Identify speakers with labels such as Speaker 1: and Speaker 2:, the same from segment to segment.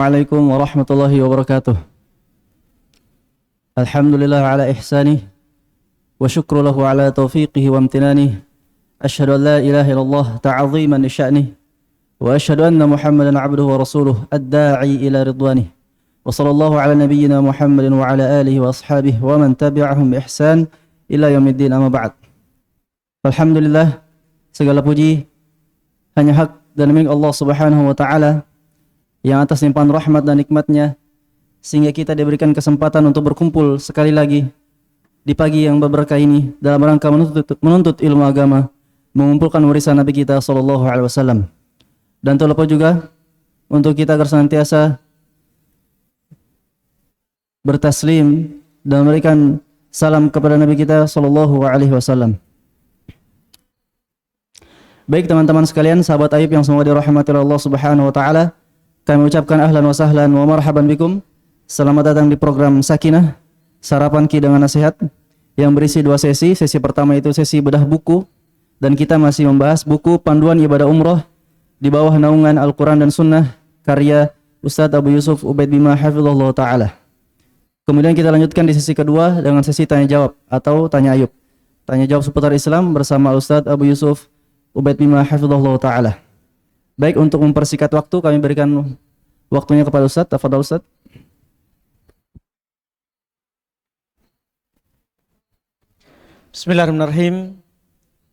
Speaker 1: Assalamualaikum warahmatullahi wabarakatuh. Alhamdulillah ala ihsanih wa syukru lahu ala taufiqihi wa amtinanih. Asyhadu an la ilaha illallah ta'ziman li sya'nih wa asyhadu anna Muhammadan 'abduhu wa rasuluh ad-da'i ila ridwanih. Wa sallallahu ala nabiyyina Muhammadin wa ala alihi wa ashabihi wa man tabi'ahum bi ihsan ila yaumiddin, amma ba'd. Alhamdulillah, segala puji hanya hak dan milik Allah Subhanahu wa taala yang atas limpahan rahmat dan nikmatnya sehingga kita diberikan kesempatan untuk berkumpul sekali lagi di pagi yang berberkah ini dalam rangka menuntut ilmu agama, mengumpulkan warisan Nabi kita sallallahu alaihi wasallam. Dan tak lupa juga untuk kita agar senantiasa bertaslim dan memberikan salam kepada Nabi kita sallallahu alaihi wasallam. Baik teman-teman sekalian, sahabat Ayub yang semoga dirahmati oleh Allah Subhanahu wa taala, kami ucapkan ahlan wa sahlan wa marhaban bikum. Selamat datang di program Sakinah, Sarapan Ki dengan Nasihat, yang berisi dua sesi. Sesi pertama itu sesi bedah buku, dan kita masih membahas buku Panduan Ibadah Umroh di bawah naungan Al-Quran dan Sunnah karya Ustadz Abu Yusuf Ubaid Bima Hafizahullah Ta'ala. Kemudian kita lanjutkan di sesi kedua dengan sesi tanya jawab atau tanya Ayub, tanya jawab seputar Islam bersama Ustadz Abu Yusuf Ubaid Bima Hafizahullah Ta'ala. Baik, untuk mempersingkat waktu kami berikan waktunya kepada Ustadz. Tafadhal Ustadz.
Speaker 2: Bismillahirrahmanirrahim.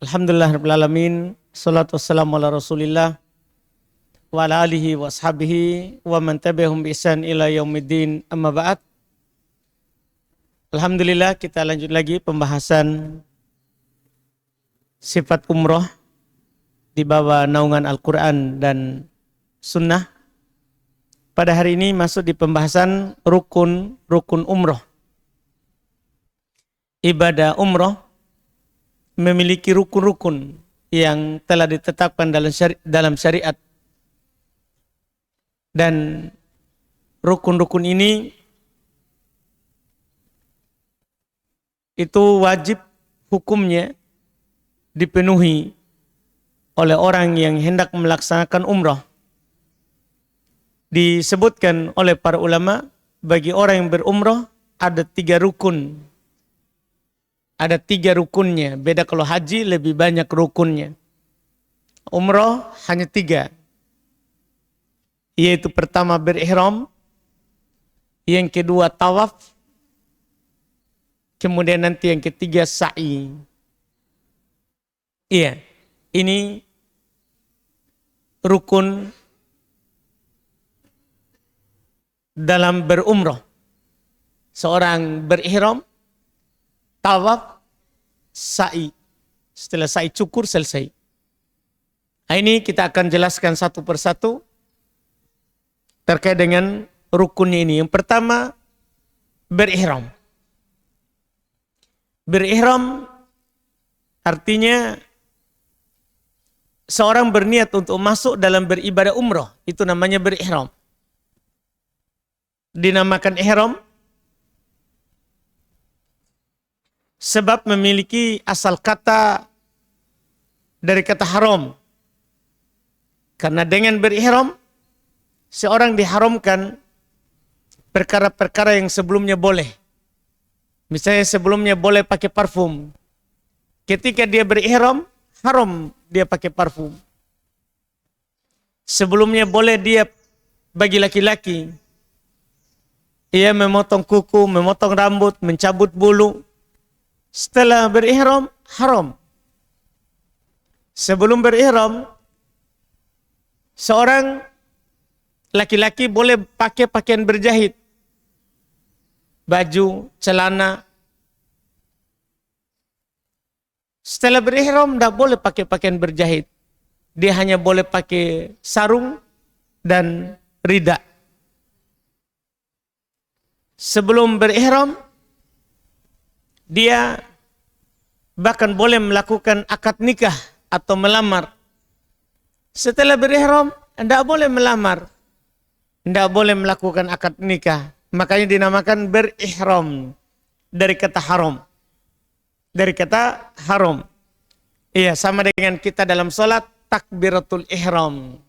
Speaker 2: Alhamdulillahirabbil alamin. Shalatu wassalamu ala Rasulillah wa ala alihi wa ashabihi wa man tabi'ahum bi ihsan ila yaumiddin, amma ba'd. Alhamdulillah, kita lanjut lagi pembahasan sifat umroh di bawah naungan Al-Quran dan Sunnah. Pada hari ini masuk di pembahasan rukun umroh. Ibadah umroh memiliki rukun-rukun yang telah ditetapkan dalam syariat. Dan rukun-rukun ini itu wajib hukumnya dipenuhi oleh orang yang hendak melaksanakan umrah. Disebutkan oleh para ulama, bagi orang yang berumrah ada 3 rukun. Ada 3 rukunnya. Beda kalau haji lebih banyak rukunnya. Umrah hanya 3. Yaitu pertama berihram, yang kedua tawaf, kemudian nanti yang ketiga sa'i. Iya, ini rukun dalam berumrah. Seorang berihram, tawaf, sa'i. Setelah sa'i cukur, selesai. Nah, ini kita akan jelaskan satu persatu terkait dengan rukunnya ini. Yang pertama, berihram. Berihram artinya seorang berniat untuk masuk dalam beribadah umrah. Itu namanya berihram. Dinamakan ihram sebab memiliki asal kata dari kata haram. Karena dengan berihram seorang diharamkan perkara-perkara yang sebelumnya boleh. Misalnya sebelumnya boleh pakai parfum. Ketika dia berihram, haram dia pakai parfum. Sebelumnya boleh dia bagi laki-laki, ia memotong kuku, memotong rambut, mencabut bulu. Setelah berihram, haram. Sebelum berihram, seorang laki-laki boleh pakai pakaian berjahit. Baju, celana. Setelah berihram, tidak boleh pakai pakaian berjahit. Dia hanya boleh pakai sarung dan rida. Sebelum berihram, dia bahkan boleh melakukan akad nikah atau melamar. Setelah berihram, tidak boleh melamar. Tidak boleh melakukan akad nikah. Makanya dinamakan berihram. Dari kata haram. Dari kata haram. Iya, sama dengan kita dalam sholat, takbiratul ihram.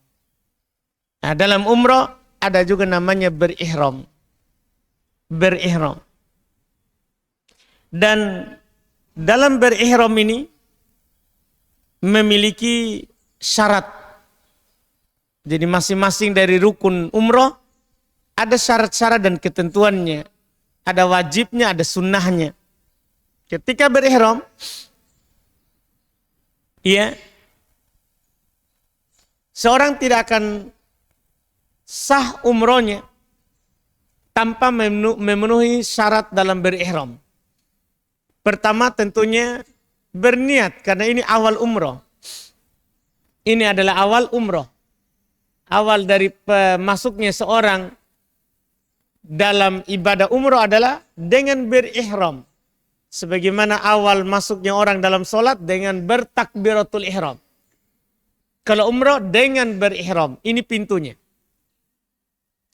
Speaker 2: Nah, dalam umrah ada juga namanya berihram. Berihram. Dan dalam berihram ini memiliki syarat. Jadi masing-masing dari rukun umroh ada syarat-syarat dan ketentuannya. Ada wajibnya, ada sunnahnya. Ketika berihram, ya, seorang tidak akan sah umrohnya tanpa memenuhi syarat dalam berihram. Pertama tentunya berniat, karena ini awal umroh. Ini adalah awal umroh. Awal dari masuknya seorang dalam ibadah umroh adalah dengan berihram. Sebagaimana awal masuknya orang dalam sholat dengan bertakbiratul ihram. Kalau umroh dengan berihram, ini pintunya.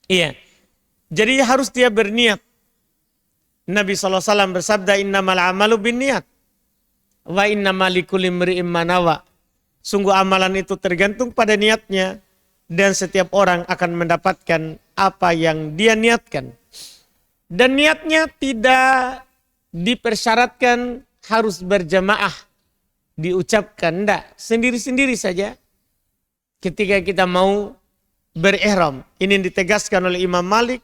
Speaker 2: Iya. Jadi harus dia berniat. Nabi SAW bersabda, innamal amalu binniat. Wa innamal likulli imri'in ma nawa. Sungguh amalan itu tergantung pada niatnya. Dan setiap orang akan mendapatkan apa yang dia niatkan. Dan niatnya tidak dipersyaratkan harus berjamaah. Diucapkan, enggak. Sendiri-sendiri saja. Ketika kita mau berihram. Ini ditegaskan oleh Imam Malik,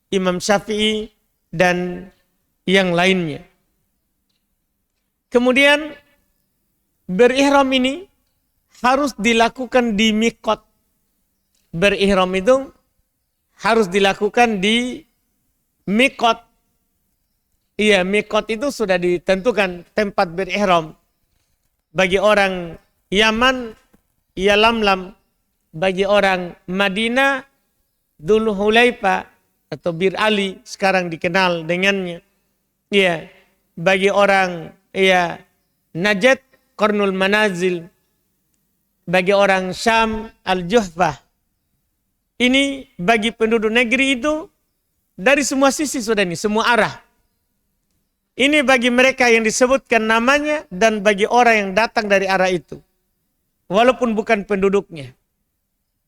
Speaker 2: Imam Syafi'i, dan yang lainnya. Kemudian berihram ini harus dilakukan di miqat. Berihram itu harus dilakukan di miqat. Iya, miqat itu sudah ditentukan tempat berihram. Bagi orang Yaman, ya Lamlam. Bagi orang Madinah, Dzul Hulaifah atau Bir Ali, sekarang dikenal dengannya. Iya, bagi orang ya Najd, Qarnul Manazil. Bagi orang Syam, Al-Juhfah. Ini bagi penduduk negeri itu dari semua sisi sudah ini, semua arah. Ini bagi mereka yang disebutkan namanya dan bagi orang yang datang dari arah itu. Walaupun bukan penduduknya.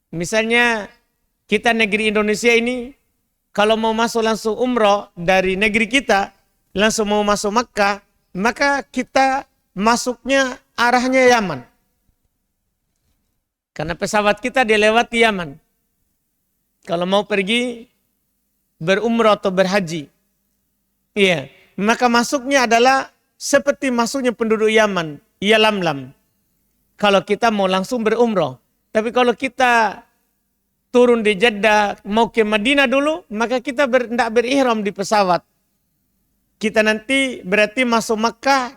Speaker 2: Misalnya kita negeri Indonesia ini, kalau mau masuk langsung umroh dari negeri kita, langsung mau masuk Makkah, maka kita masuknya arahnya Yaman. Karena pesawat kita dilewati Yaman. Kalau mau pergi berumrah atau berhaji, iya, maka masuknya adalah seperti masuknya penduduk Yaman, ya Lamlam. Kalau kita mau langsung berumrah. Tapi kalau kita turun di Jeddah, mau ke Madinah dulu, maka kita tidak berihram di pesawat. Kita nanti berarti masuk Makkah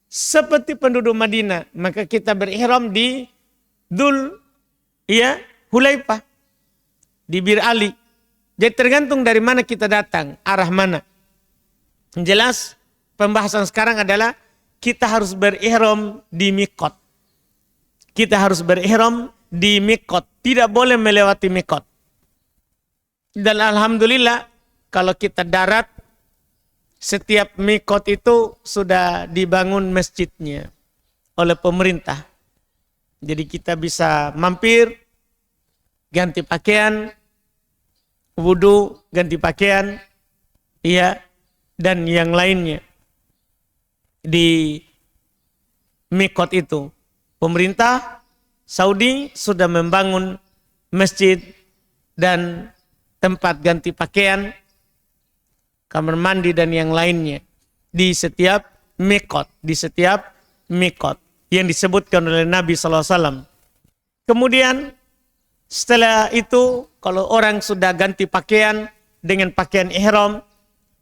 Speaker 2: seperti penduduk Madinah. Maka kita berihram di Dzul Hulaifah, di Bir Ali. Jadi tergantung dari mana kita datang, arah mana. Yang jelas pembahasan sekarang adalah kita harus berihram di miqat. Kita harus berihram di miqat, tidak boleh melewati miqat. Dan alhamdulillah kalau kita darat, setiap miqat itu sudah dibangun masjidnya oleh pemerintah. Jadi kita bisa mampir, ganti pakaian, wudu, ganti pakaian, iya, dan yang lainnya. Di miqat itu, pemerintah Saudi sudah membangun masjid dan tempat ganti pakaian, kamar mandi dan yang lainnya di setiap miqat, yang disebutkan oleh Nabi SAW. Kemudian setelah itu kalau orang sudah ganti pakaian dengan pakaian ihram,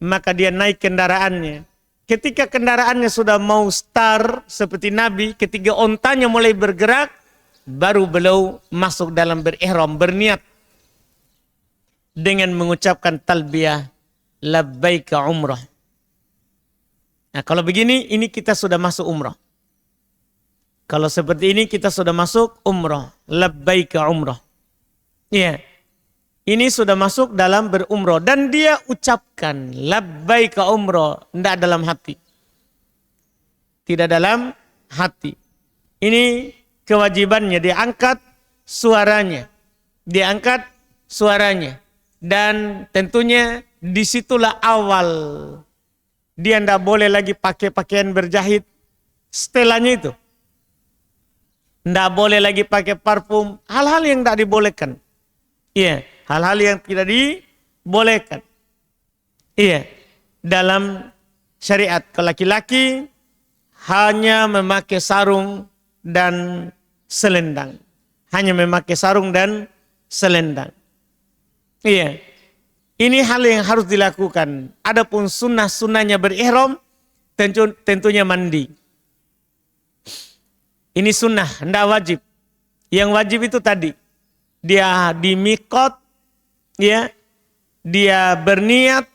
Speaker 2: maka dia naik kendaraannya. Ketika kendaraannya sudah mau start seperti Nabi, ketika ontanya mulai bergerak, baru beliau masuk dalam berihram, berniat dengan mengucapkan talbiyah labbaika umrah. Nah kalau begini, ini kita sudah masuk umrah. Kalau seperti ini kita sudah masuk umrah, labbaika umrah. Iya. Ini sudah masuk dalam berumrah dan dia ucapkan labbaika umrah, tidak dalam hati. Tidak dalam hati. Ini kewajibannya, diangkat suaranya. Diangkat suaranya. Dan tentunya disitulah awal dia tidak boleh lagi pakai pakaian berjahit. Setelahnya itu tidak boleh lagi pakai parfum. Hal-hal yang tidak dibolehkan. Iya, hal-hal yang tidak dibolehkan. Iya, dalam syariat. Kalau laki-laki hanya memakai sarung dan selendang. Hanya memakai sarung dan selendang. Iya. Ini hal yang harus dilakukan. Adapun sunnah-sunnahnya berihram, tentunya mandi. Ini sunnah, tidak wajib. Yang wajib itu tadi, dia di mikot, ya, dia berniat,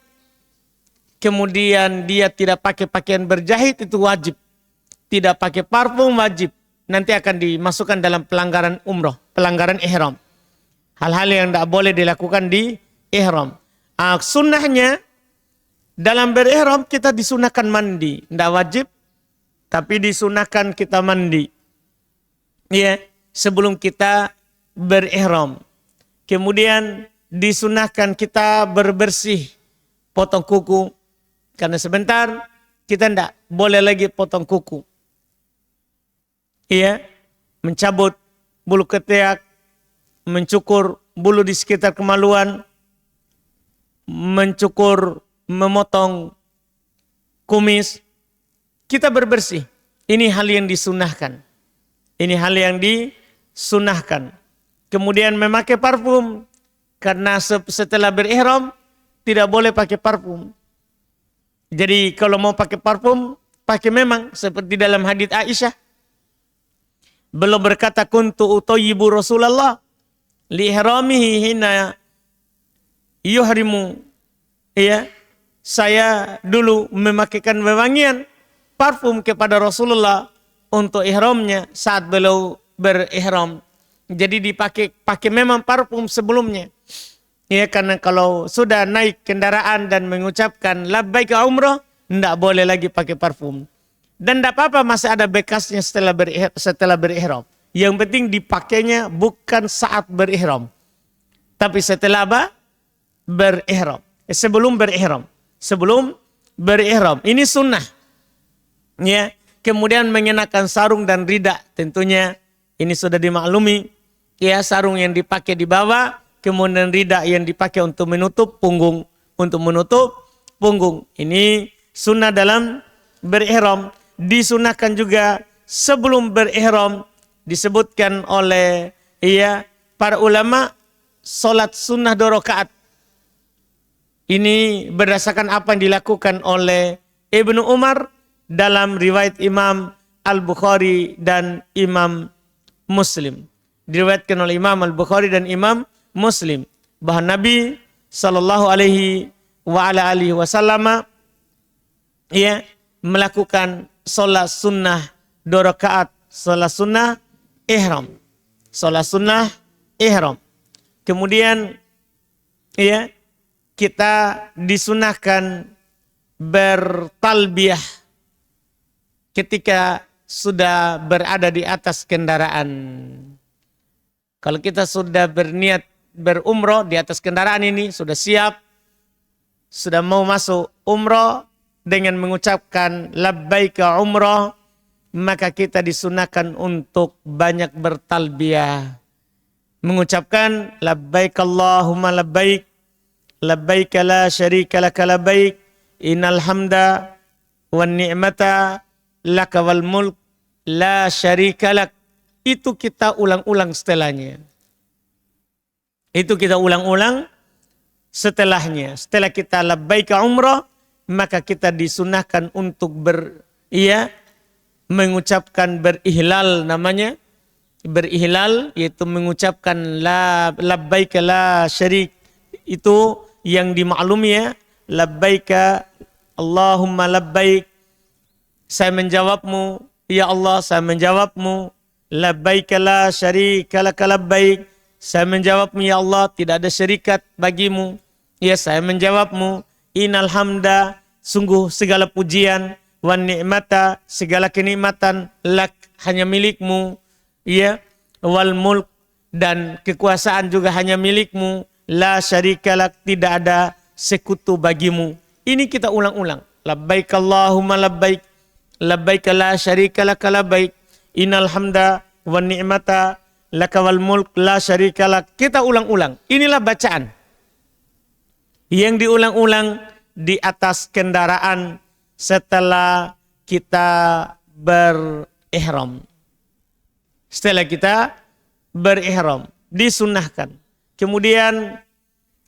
Speaker 2: kemudian dia tidak pakai pakaian berjahit, itu wajib. Tidak pakai parfum wajib. Nanti akan dimasukkan dalam pelanggaran umroh, pelanggaran ihram. Hal-hal yang tidak boleh dilakukan di ihram. Sunnahnya dalam berihram kita disunahkan mandi. Tidak wajib, tapi disunahkan kita mandi. Ya, sebelum kita berihram. Kemudian disunahkan kita berbersih, potong kuku. Karena sebentar kita tidak boleh lagi potong kuku. Iya, mencabut bulu ketiak, mencukur bulu di sekitar kemaluan, mencukur, memotong kumis. Kita berbersih. Ini hal yang disunahkan. Ini hal yang disunahkan. Kemudian memakai parfum. Karena setelah berihram tidak boleh pakai parfum. Jadi kalau mau pakai parfum, pakai memang seperti dalam hadits Aisyah. Beliau berkata, kuntu utayyibu Rasulullah li ihramihi hina yuhrimu. Ya, saya dulu memakaikan wewangian parfum kepada Rasulullah untuk ihramnya saat beliau berihram. Jadi pakai memang parfum sebelumnya. Ya, karena kalau sudah naik kendaraan dan mengucapkan labbaik umrah, tidak boleh lagi pakai parfum. Dan tidak apa-apa masih ada bekasnya setelah berihram. Yang penting dipakainya bukan saat berihram. Tapi setelah apa? Berihram. Sebelum berihram. Sebelum berihram. Ini sunnah. Ya. Kemudian mengenakan sarung dan rida. Tentunya ini sudah dimaklumi. Ya, sarung yang dipakai di bawah. Kemudian rida yang dipakai untuk menutup punggung. Untuk menutup punggung. Ini sunnah dalam berihram. Disunahkan juga sebelum berihram, disebutkan oleh para ulama, solat sunnah 2 rakaat. Ini berdasarkan apa yang dilakukan oleh Ibnu Umar dalam riwayat Imam Al-Bukhari dan Imam Muslim. Diriwayatkan oleh Imam Al-Bukhari dan Imam Muslim bahwa Nabi sallallahu alaihi wasallam melakukan sholat sunnah 2 rakaat, sholat sunnah ihram. Sholat sunnah ihram. Kemudian kita disunahkan bertalbiyah ketika sudah berada di atas kendaraan. Kalau kita sudah berniat berumroh di atas kendaraan ini, sudah siap, sudah mau masuk umroh, dengan mengucapkan labbaika umrah, maka kita disunahkan untuk banyak bertalbiyah. Mengucapkan labbaik Allahumma labbaik, labbaik la syarika laka labbaik, innal hamda wan ni'mata laka wal mulk la syarika lak. Itu kita ulang-ulang setelahnya. Itu kita ulang-ulang setelahnya. Setelah kita labbaika umrah, maka kita disunahkan untuk mengucapkan berihlal namanya. Berihlal yaitu mengucapkan labbaika la syarik. Itu yang dimaklumi ya. Labbaika Allahumma labbaik. Saya menjawabmu. Ya Allah, saya menjawabmu. Labbaika la syarika laka labbaik. Saya menjawabmu ya Allah, tidak ada syarikat bagimu. Ya, saya menjawabmu. Innal hamda, sungguh segala pujian, wan ni'mata, segala kenikmatan, lak, hanya milikmu, ya, wal mulk, dan kekuasaan juga hanya milikmu, la syarikalak, tidak ada sekutu bagimu. Ini kita ulang-ulang. Labbaik Allahumma labbaik, labbaik la syarikalak labbaik, innal hamda wan ni'mata laka wal mulk la syarikalak. Kita ulang-ulang. Inilah bacaan yang diulang-ulang di atas kendaraan setelah kita berihram. Setelah kita berihram, disunnahkan. Kemudian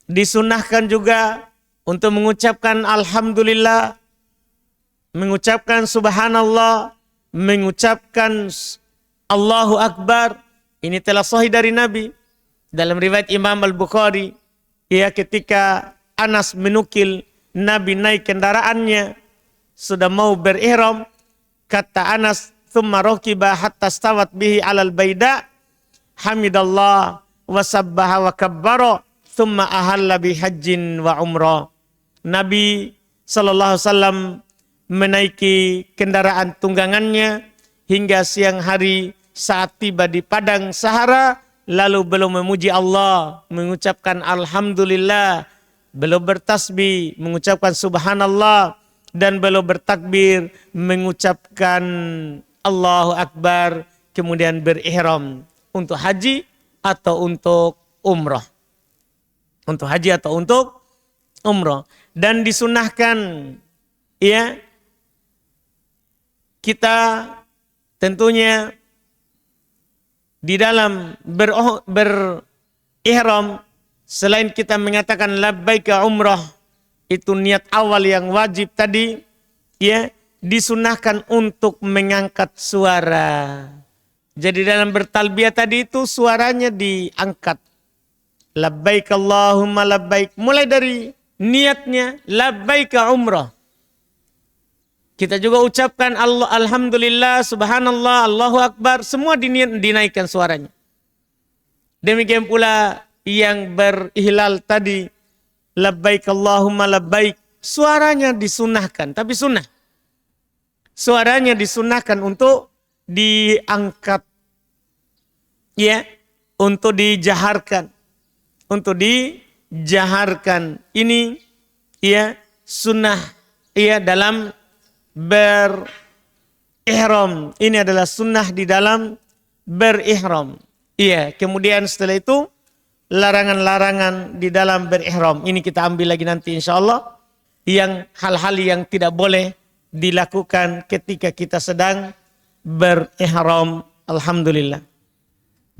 Speaker 2: disunnahkan juga untuk mengucapkan alhamdulillah, mengucapkan subhanallah, mengucapkan Allahu Akbar. Ini telah sahih dari Nabi. Dalam riwayat Imam Al-Bukhari, ya, ketika Anas menukil Nabi naik kendaraannya, sudah mau berihram, kata Anas, thumma rakiba hatta stawat bihi alal baida, hamidallah wa sabbaha wa kabbara, thumma ahalla bi hajjin wa umrah. Nabi SAW menaiki kendaraan tunggangannya hingga siang hari saat tiba di padang Sahara, lalu belum memuji Allah, mengucapkan alhamdulillah, belum bertasbih, mengucapkan subhanallah, dan belum bertakbir, mengucapkan Allahu Akbar, kemudian berihram untuk haji atau untuk umrah. Untuk haji atau untuk umrah. Dan disunahkan, ya, kita tentunya di dalam berihram, selain kita mengatakan labbaika umrah, itu niat awal yang wajib tadi, ya, disunahkan untuk mengangkat suara. Jadi dalam bertalbiyah tadi itu suaranya diangkat. Labbaik Allahumma labbaik. Mulai dari niatnya labbaika umrah. Kita juga ucapkan alhamdulillah, subhanallah, Allahu Akbar. Semua dinaikkan suaranya. Demikian pula yang berihlal tadi, labbaik Allahumma labbaik. Suaranya disunahkan, tapi sunnah. Suaranya disunahkan untuk diangkat, ya, untuk dijaharkan. Untuk dijaharkan. Ini, ya, sunnah, ya, dalam berihram. Ini adalah sunnah di dalam berihram. Iya, kemudian setelah itu larangan-larangan di dalam berihram. Ini kita ambil lagi nanti insyaallah. Yang hal-hal yang tidak boleh dilakukan ketika kita sedang berihram. Alhamdulillah.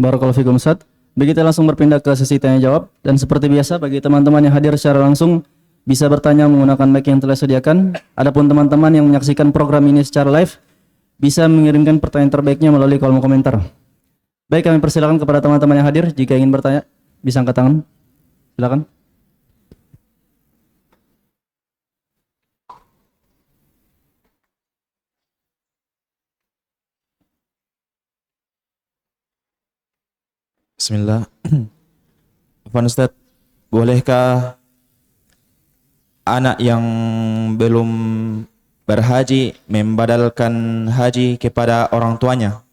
Speaker 1: Barakallahu fikum Ustaz. Baik, kita langsung berpindah ke sesi tanya jawab, dan seperti biasa bagi teman-teman yang hadir secara langsung bisa bertanya menggunakan mic yang telah disediakan. Adapun teman-teman yang menyaksikan program ini secara live bisa mengirimkan pertanyaan terbaiknya melalui kolom komentar. Baik, kami persilakan kepada teman-teman yang hadir, jika ingin bertanya bisa angkat tangan. Silakan.
Speaker 3: Bismillah. Afwan Ustaz, bolehkah anak yang belum berhaji membadalkan haji kepada orang tuanya?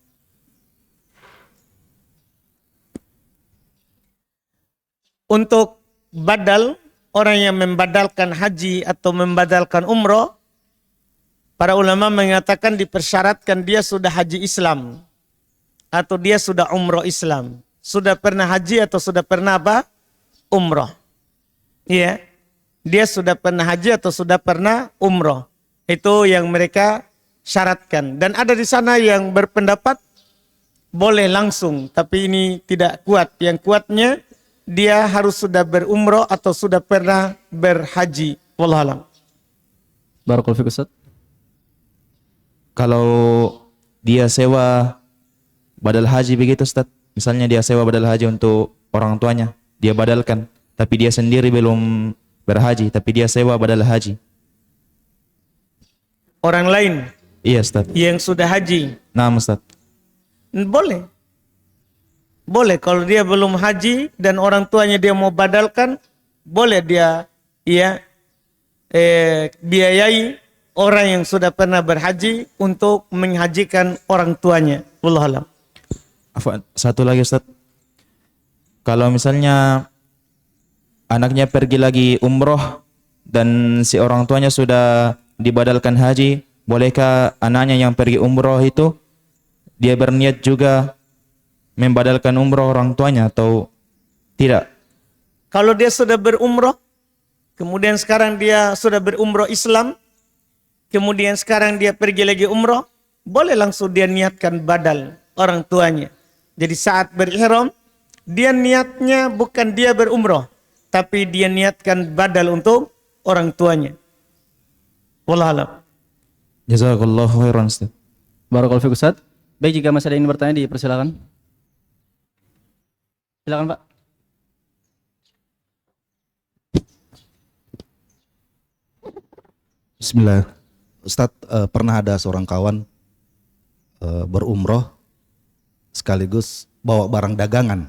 Speaker 2: Untuk badal, orang yang membadalkan haji atau membadalkan umroh, para ulama mengatakan dipersyaratkan dia sudah haji Islam atau dia sudah umroh Islam. Sudah pernah haji atau sudah pernah apa? Umroh. Iya. Dia sudah pernah haji atau sudah pernah umroh. Itu yang mereka syaratkan. Dan ada di sana yang berpendapat boleh langsung, tapi ini tidak kuat. Yang kuatnya dia harus sudah berumroh atau sudah pernah berhaji. Wallahu a'lam.
Speaker 1: Barakallahu fiik Ustaz.
Speaker 3: Kalau dia sewa badal haji begitu Ustaz, misalnya dia sewa badal haji untuk orang tuanya, dia badalkan, tapi dia sendiri belum berhaji, tapi dia sewa badal haji.
Speaker 2: Orang lain?
Speaker 3: Iya Ustaz.
Speaker 2: Yang sudah haji?
Speaker 3: Nah Ustaz.
Speaker 2: Boleh. Boleh, kalau dia belum haji dan orang tuanya dia mau badalkan, boleh dia biayai orang yang sudah pernah berhaji untuk menghajikan orang tuanya. Wallahu a'lam.
Speaker 3: Satu lagi Ustaz. Kalau misalnya anaknya pergi lagi umroh dan si orang tuanya sudah dibadalkan haji, bolehkah anaknya yang pergi umroh itu dia berniat juga membadalkan umroh orang tuanya atau tidak?
Speaker 2: Kalau dia sudah berumroh, kemudian sekarang dia sudah berumroh Islam, kemudian sekarang dia pergi lagi umroh, boleh langsung dia niatkan badal orang tuanya. Jadi saat berihram, dia niatnya bukan dia berumroh, tapi dia niatkan badal untuk orang tuanya. Wallahualam.
Speaker 3: Jazakallahu khairan Ustaz.
Speaker 1: Barakallahu fiik Ustaz. Baik, jika masih ada yang ingin bertanya dipersilakan. Silakan Pak.
Speaker 4: Bismillah. Ustadz, pernah ada seorang kawan berumroh sekaligus bawa barang dagangan.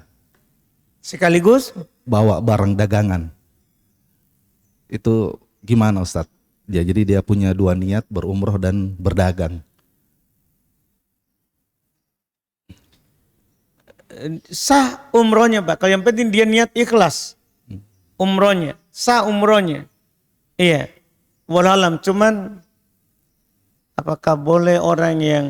Speaker 2: Sekaligus
Speaker 4: Bawa barang dagangan. Itu gimana Ustadz? Ya, jadi dia punya dua niat, berumroh dan berdagang.
Speaker 2: sah umrohnya Pak. Kalau yang penting dia niat ikhlas umrohnya, sah umrohnya. Iya. Wallahualam, cuman apakah boleh orang yang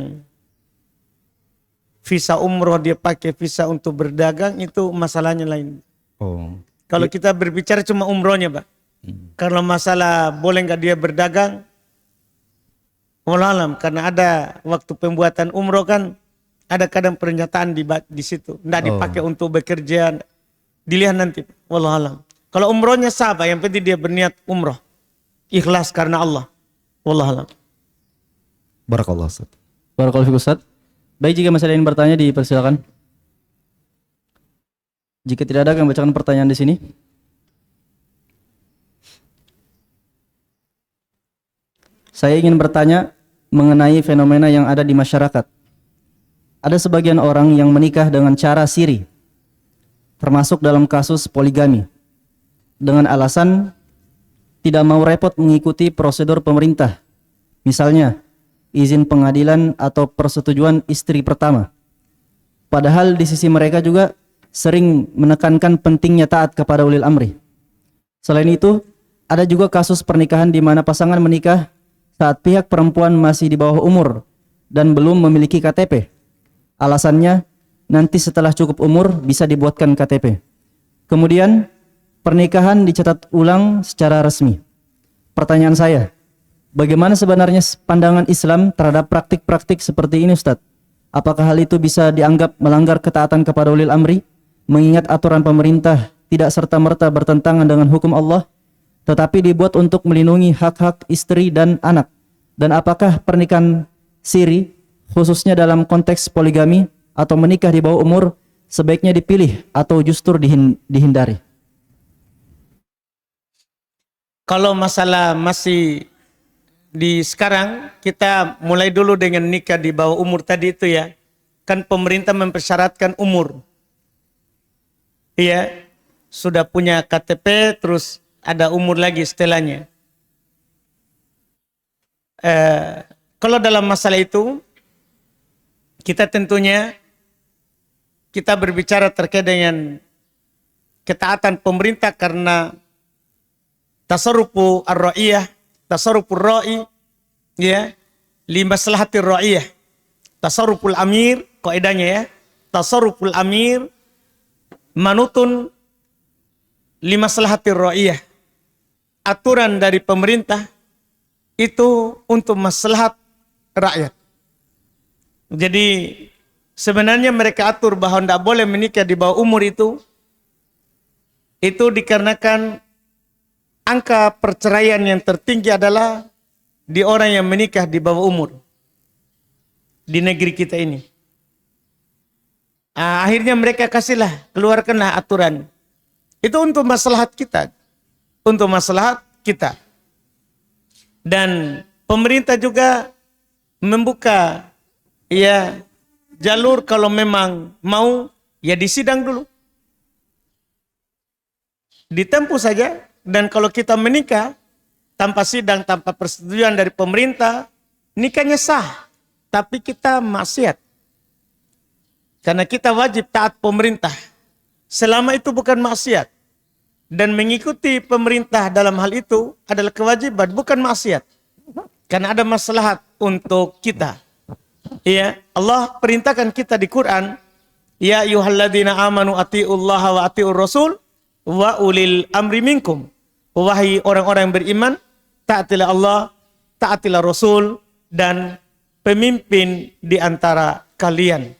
Speaker 2: visa umroh dia pakai visa untuk berdagang, itu masalahnya lain.
Speaker 4: Oh.
Speaker 2: Kalau kita berbicara cuma umrohnya Pak. Kalau masalah boleh nggak dia berdagang, wallahualam, karena ada waktu pembuatan umroh kan ada kadang pernyataan di situ, nggak dipakai untuk bekerja, dilihat nanti. Wallahualam. Kalau umrohnya sah Pak, yang penting dia berniat umroh, ikhlas karena Allah. Wallahualam.
Speaker 4: Barakallah Ustadz.
Speaker 1: Barakallahu fiik Ustaz. Baik, jika masih ada yang bertanya dipersilakan. Jika tidak ada, kami bacakan pertanyaan di sini. Saya ingin bertanya mengenai fenomena yang ada di masyarakat. Ada sebagian orang yang menikah dengan cara siri, termasuk dalam kasus poligami, dengan alasan tidak mau repot mengikuti prosedur pemerintah. Misalnya, izin pengadilan atau persetujuan istri pertama. Padahal di sisi mereka juga sering menekankan pentingnya taat kepada ulil amri. Selain itu, ada juga kasus pernikahan di mana pasangan menikah saat pihak perempuan masih di bawah umur dan belum memiliki KTP. Alasannya, nanti setelah cukup umur bisa dibuatkan KTP. Kemudian, pernikahan dicatat ulang secara resmi. Pertanyaan saya, bagaimana sebenarnya pandangan Islam terhadap praktik-praktik seperti ini Ustadz? Apakah hal itu bisa dianggap melanggar ketaatan kepada ulil amri, mengingat aturan pemerintah tidak serta-merta bertentangan dengan hukum Allah, tetapi dibuat untuk melindungi hak-hak istri dan anak? Dan apakah pernikahan siri, khususnya dalam konteks poligami atau menikah di bawah umur, sebaiknya dipilih atau justru dihindari?
Speaker 2: Kalau masalah masih di sekarang, kita mulai dulu dengan nikah di bawah umur tadi itu ya. Kan pemerintah mempersyaratkan umur. Iya, sudah punya KTP, terus ada umur lagi setelahnya. Kalau dalam masalah itu, kita tentunya kita berbicara terkait dengan ketaatan pemerintah karena tasarrufu ar-ra'iyah, tasarrufur ra'i, ya, limaslahatir ra'iyah. Tasarruful amir, kaidahnya ya, tasarruful amir manutun limaslahatir ra'iyah. Aturan dari pemerintah itu untuk maslahat rakyat. Jadi sebenarnya mereka atur bahwa tidak boleh menikah di bawah umur itu dikarenakan angka perceraian yang tertinggi adalah di orang yang menikah di bawah umur di negeri kita ini. Akhirnya mereka keluarkanlah aturan. Itu untuk maslahat kita. Untuk maslahat kita. Dan pemerintah juga membuka ya jalur kalau memang mau ya disidang dulu. Ditempuh saja. Dan kalau kita menikah tanpa sidang, tanpa persetujuan dari pemerintah, nikahnya sah. Tapi kita maksiat. Karena kita wajib taat pemerintah. Selama itu bukan maksiat. Dan mengikuti pemerintah dalam hal itu adalah kewajiban, bukan maksiat. Karena ada maslahat untuk kita. Ya, Allah perintahkan kita di Quran, ya ayyuhalladzina amanu atiullaha wa atiur rasul wa ulil amri minkum. Wahai orang-orang yang beriman, taatilah Allah, taatilah Rasul, dan pemimpin di antara kalian.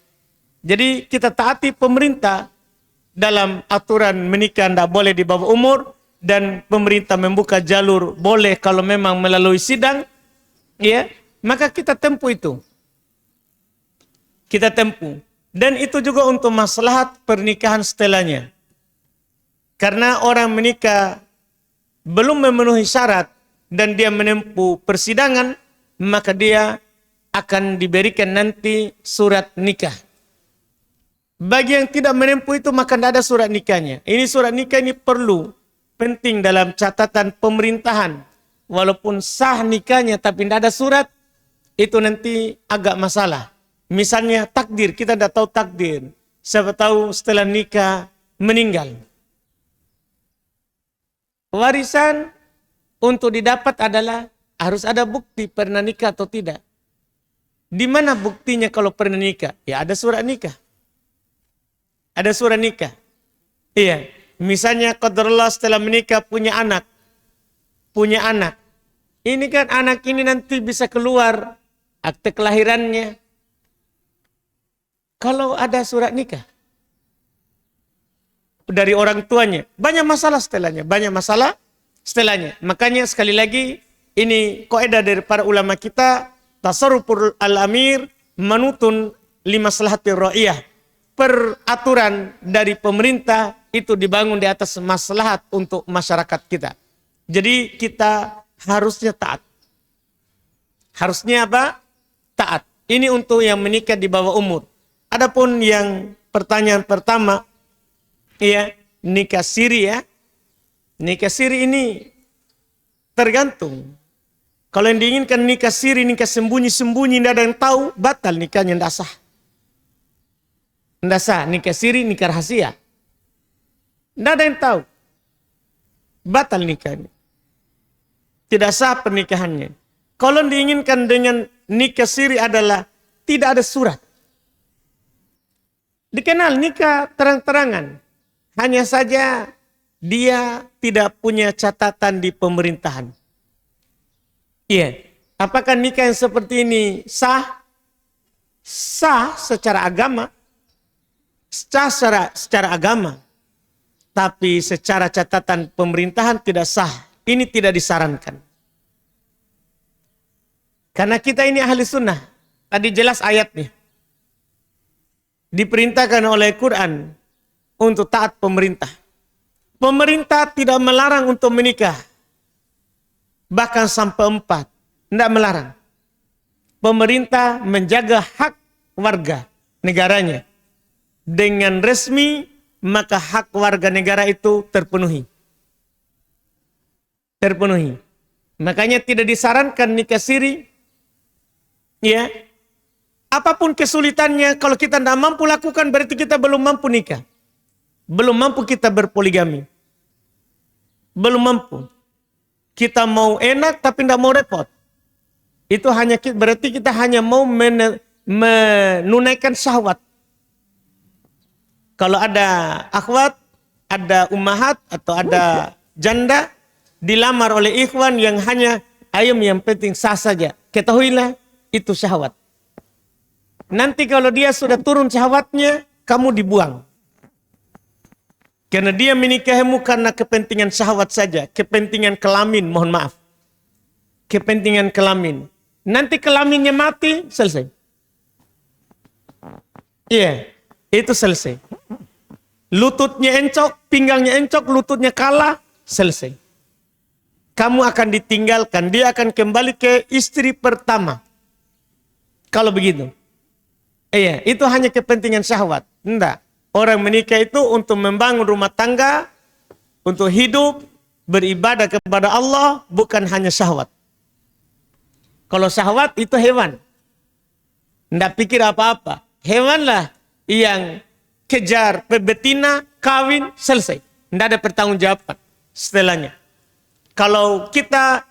Speaker 2: Jadi kita taati pemerintah dalam aturan menikah tidak boleh di bawah umur, dan pemerintah membuka jalur boleh kalau memang melalui sidang, ya, maka kita tempuh itu. Kita tempuh. Dan itu juga untuk maslahat pernikahan setelahnya. Karena orang menikah belum memenuhi syarat dan dia menempuh persidangan, maka dia akan diberikan nanti surat nikah. Bagi yang tidak menempuh itu maka tidak ada surat nikahnya. Ini surat nikah ini perlu, penting dalam catatan pemerintahan. Walaupun sah nikahnya tapi tidak ada surat, itu nanti agak masalah. Misalnya takdir, kita tidak tahu takdir. Siapa tahu setelah nikah meninggal. Warisan untuk didapat adalah harus ada bukti pernah nikah atau tidak. Di mana buktinya kalau pernah nikah? Ya ada surat nikah. Ada surat nikah. Iya. Misalnya qadarullah setelah menikah punya anak. Punya anak. Ini kan anak ini nanti bisa keluar akte kelahirannya. Kalau ada surat nikah. Dari orang tuanya. Banyak masalah setelahnya. Banyak masalah setelahnya. Makanya sekali lagi ini kaidah dari para ulama kita. Tasarruful al-amir manutun limaslahatir ra'iyah. Peraturan dari pemerintah itu dibangun di atas maslahat untuk masyarakat kita. Jadi kita harusnya taat. Harusnya apa? Taat. Ini untuk yang menikah di bawah umur. Adapun yang pertanyaan pertama, ya, nikah siri ya. Nikah siri ini tergantung. Kalau yang diinginkan nikah siri, nikah sembunyi-sembunyi, tidak ada yang tahu, batal nikahnya, tidak sah. Tidak sah, nikah siri, nikah rahasia. Tidak ada yang tahu. Batal nikahnya. Tidak sah pernikahannya. Kalau diinginkan dengan nikah siri adalah tidak ada surat. Dikenal nikah terang-terangan. Hanya saja dia tidak punya catatan di pemerintahan. Iya. Apakah nikah yang seperti ini sah? Sah secara agama. Secara agama. Tapi secara catatan pemerintahan tidak sah. Ini tidak disarankan. Karena kita ini ahli sunnah. Tadi jelas ayatnya. Diperintahkan oleh Quran untuk taat pemerintah. Pemerintah tidak melarang untuk menikah. Bahkan sampai 4. Tidak melarang. Pemerintah menjaga hak warga negaranya. Dengan resmi, maka hak warga negara itu terpenuhi. Terpenuhi. Makanya tidak disarankan nikah siri. Ya. Apapun kesulitannya, kalau kita tidak mampu lakukan, berarti kita belum mampu nikah. Belum mampu kita berpoligami. Belum mampu. Kita mau enak tapi tidak mau repot. Itu hanya berarti kita hanya mau menunaikan syahwat. Kalau ada akhwat, ada ummahat atau ada janda dilamar oleh ikhwan yang hanya ayam yang penting sah saja. Ketahuilah itu syahwat. Nanti kalau dia sudah turun syahwatnya, kamu dibuang. Karena dia menikahimu karena kepentingan syahwat saja. Kepentingan kelamin, mohon maaf. Kepentingan kelamin. Nanti kelaminnya mati, selesai. Iya, itu selesai. Lututnya encok, pinggangnya encok, lututnya kalah, selesai. Kamu akan ditinggalkan, dia akan kembali ke istri pertama. Kalau begitu. Iya, itu hanya kepentingan syahwat. Enggak. Orang menikah itu untuk membangun rumah tangga, untuk hidup, beribadah kepada Allah, bukan hanya syahwat. Kalau syahwat itu hewan. Tidak pikir apa-apa. Hewanlah yang kejar betina, kawin, selesai. Tidak ada pertanggungjawaban setelahnya. Kalau kita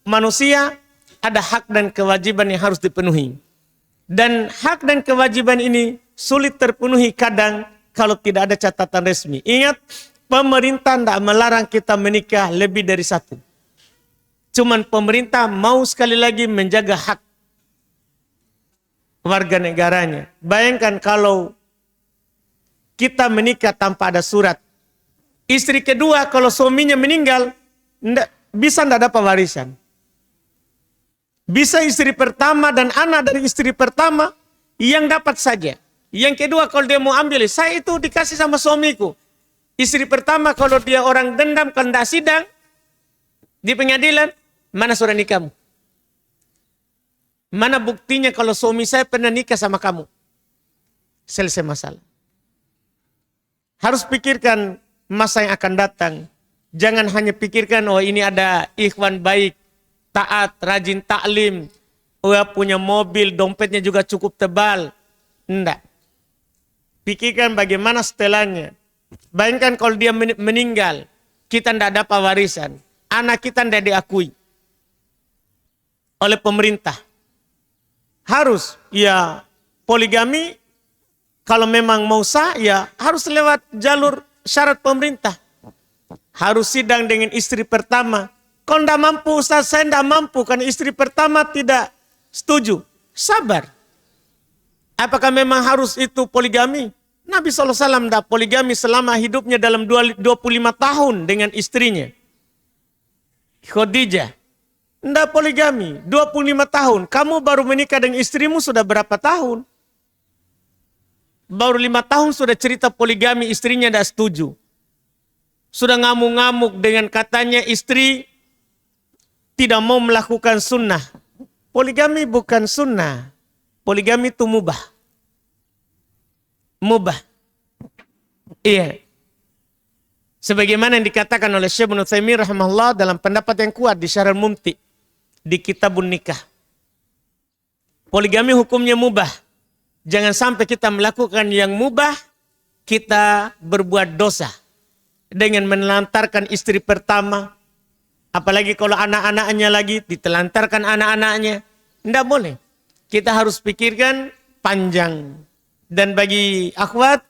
Speaker 2: manusia, ada hak dan kewajiban yang harus dipenuhi. Dan hak dan kewajiban ini sulit terpenuhi kadang kalau tidak ada catatan resmi. Ingat, pemerintah tidak melarang kita menikah lebih dari satu. Cuman pemerintah mau sekali lagi menjaga hak warga negaranya. Bayangkan kalau kita menikah tanpa ada surat. Istri kedua kalau suaminya meninggal, bisa tidak dapat warisan. Bisa istri pertama dan anak dari istri pertama yang dapat saja. Yang kedua kalau dia mau ambil, saya itu dikasih sama suamiku. Istri pertama kalau dia orang dendam, kalau tidak sidang di pengadilan, mana surat nikahmu? Mana buktinya kalau suami saya pernah nikah sama kamu? Selesai masalah. Harus pikirkan masa yang akan datang. Jangan hanya pikirkan, oh ini ada ikhwan baik, taat, rajin taklim, punya mobil, dompetnya juga cukup tebal. Enggak. Pikirkan bagaimana setelahnya. Bayangkan kalau dia meninggal, kita tidak dapat warisan. Anak kita tidak diakui oleh pemerintah. Harus, ya poligami, kalau memang mau sah, ya harus lewat jalur syarat pemerintah. Harus sidang dengan istri pertama. Kalau tidak mampu, Ustaz, saya tidak mampu karena istri pertama tidak setuju. Sabar. Apakah memang harus itu poligami? Nabi SAW tidak poligami selama hidupnya dalam 25 tahun dengan istrinya. Khadijah. Tidak poligami. 25 tahun. Kamu baru menikah dengan istrimu sudah berapa tahun? Baru 5 tahun sudah cerita poligami, istrinya tidak setuju. Sudah ngamuk-ngamuk dengan katanya istri tidak mau melakukan sunnah. Poligami bukan sunnah. Poligami itu mubah. Mubah. Iya. Sebagaimana yang dikatakan oleh Syekh Ibnu Utsaimin rahimahullah dalam pendapat yang kuat di Syarah Mumti di Kitabun Nikah. Poligami hukumnya mubah. Jangan sampai kita melakukan yang mubah, kita berbuat dosa dengan menelantarkan istri pertama. Apalagi kalau anak-anaknya lagi, ditelantarkan anak-anaknya. Tidak boleh. Kita harus pikirkan panjang. Dan bagi akhwat